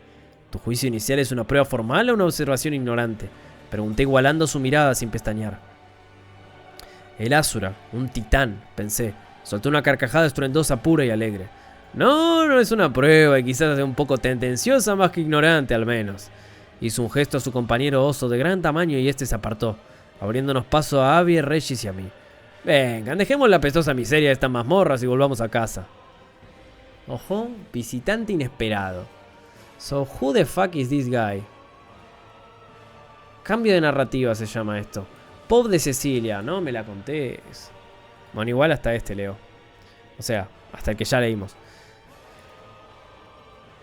«¿Tu juicio inicial es una prueba formal o una observación ignorante?», pregunté igualando su mirada sin pestañear. El Asura, un titán, pensé, soltó una carcajada estruendosa, pura y alegre. No es una prueba y quizás sea un poco tendenciosa más que ignorante al menos». Hizo un gesto a su compañero oso de gran tamaño y este se apartó, abriéndonos paso a Avier, Regis y a mí. «Vengan, dejemos la pestosa miseria de estas mazmorras y volvamos a casa». Ojo, visitante inesperado. So, who the fuck is this guy? Cambio de narrativa se llama esto. Pop de Cecilia, no me la contés. Bueno, igual hasta este leo. O sea, hasta el que ya leímos.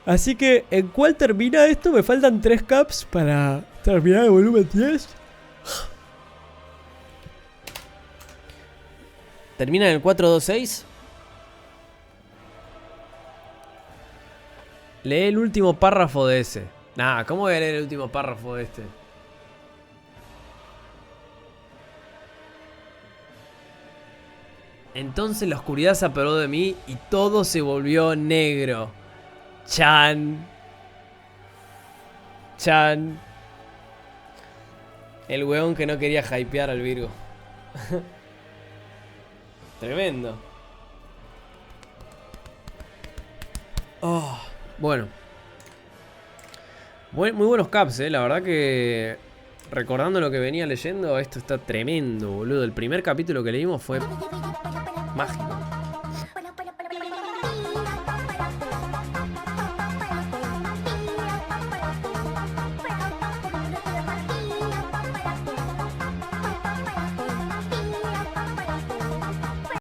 Así que, ¿en cuál termina esto? Me faltan 3 caps para terminar el volumen 10. ¿Termina en el 426? Lee el último párrafo de ese. Nah, ¿cómo voy a leer el último párrafo de este? Entonces la oscuridad se apoderó de mí y todo se volvió negro. Chan. El weón que no quería hypear al Virgo. Tremendo. Oh, bueno. Muy buenos caps, la verdad que... Recordando lo que venía leyendo, esto está tremendo, boludo. El primer capítulo que leímos fue mágico.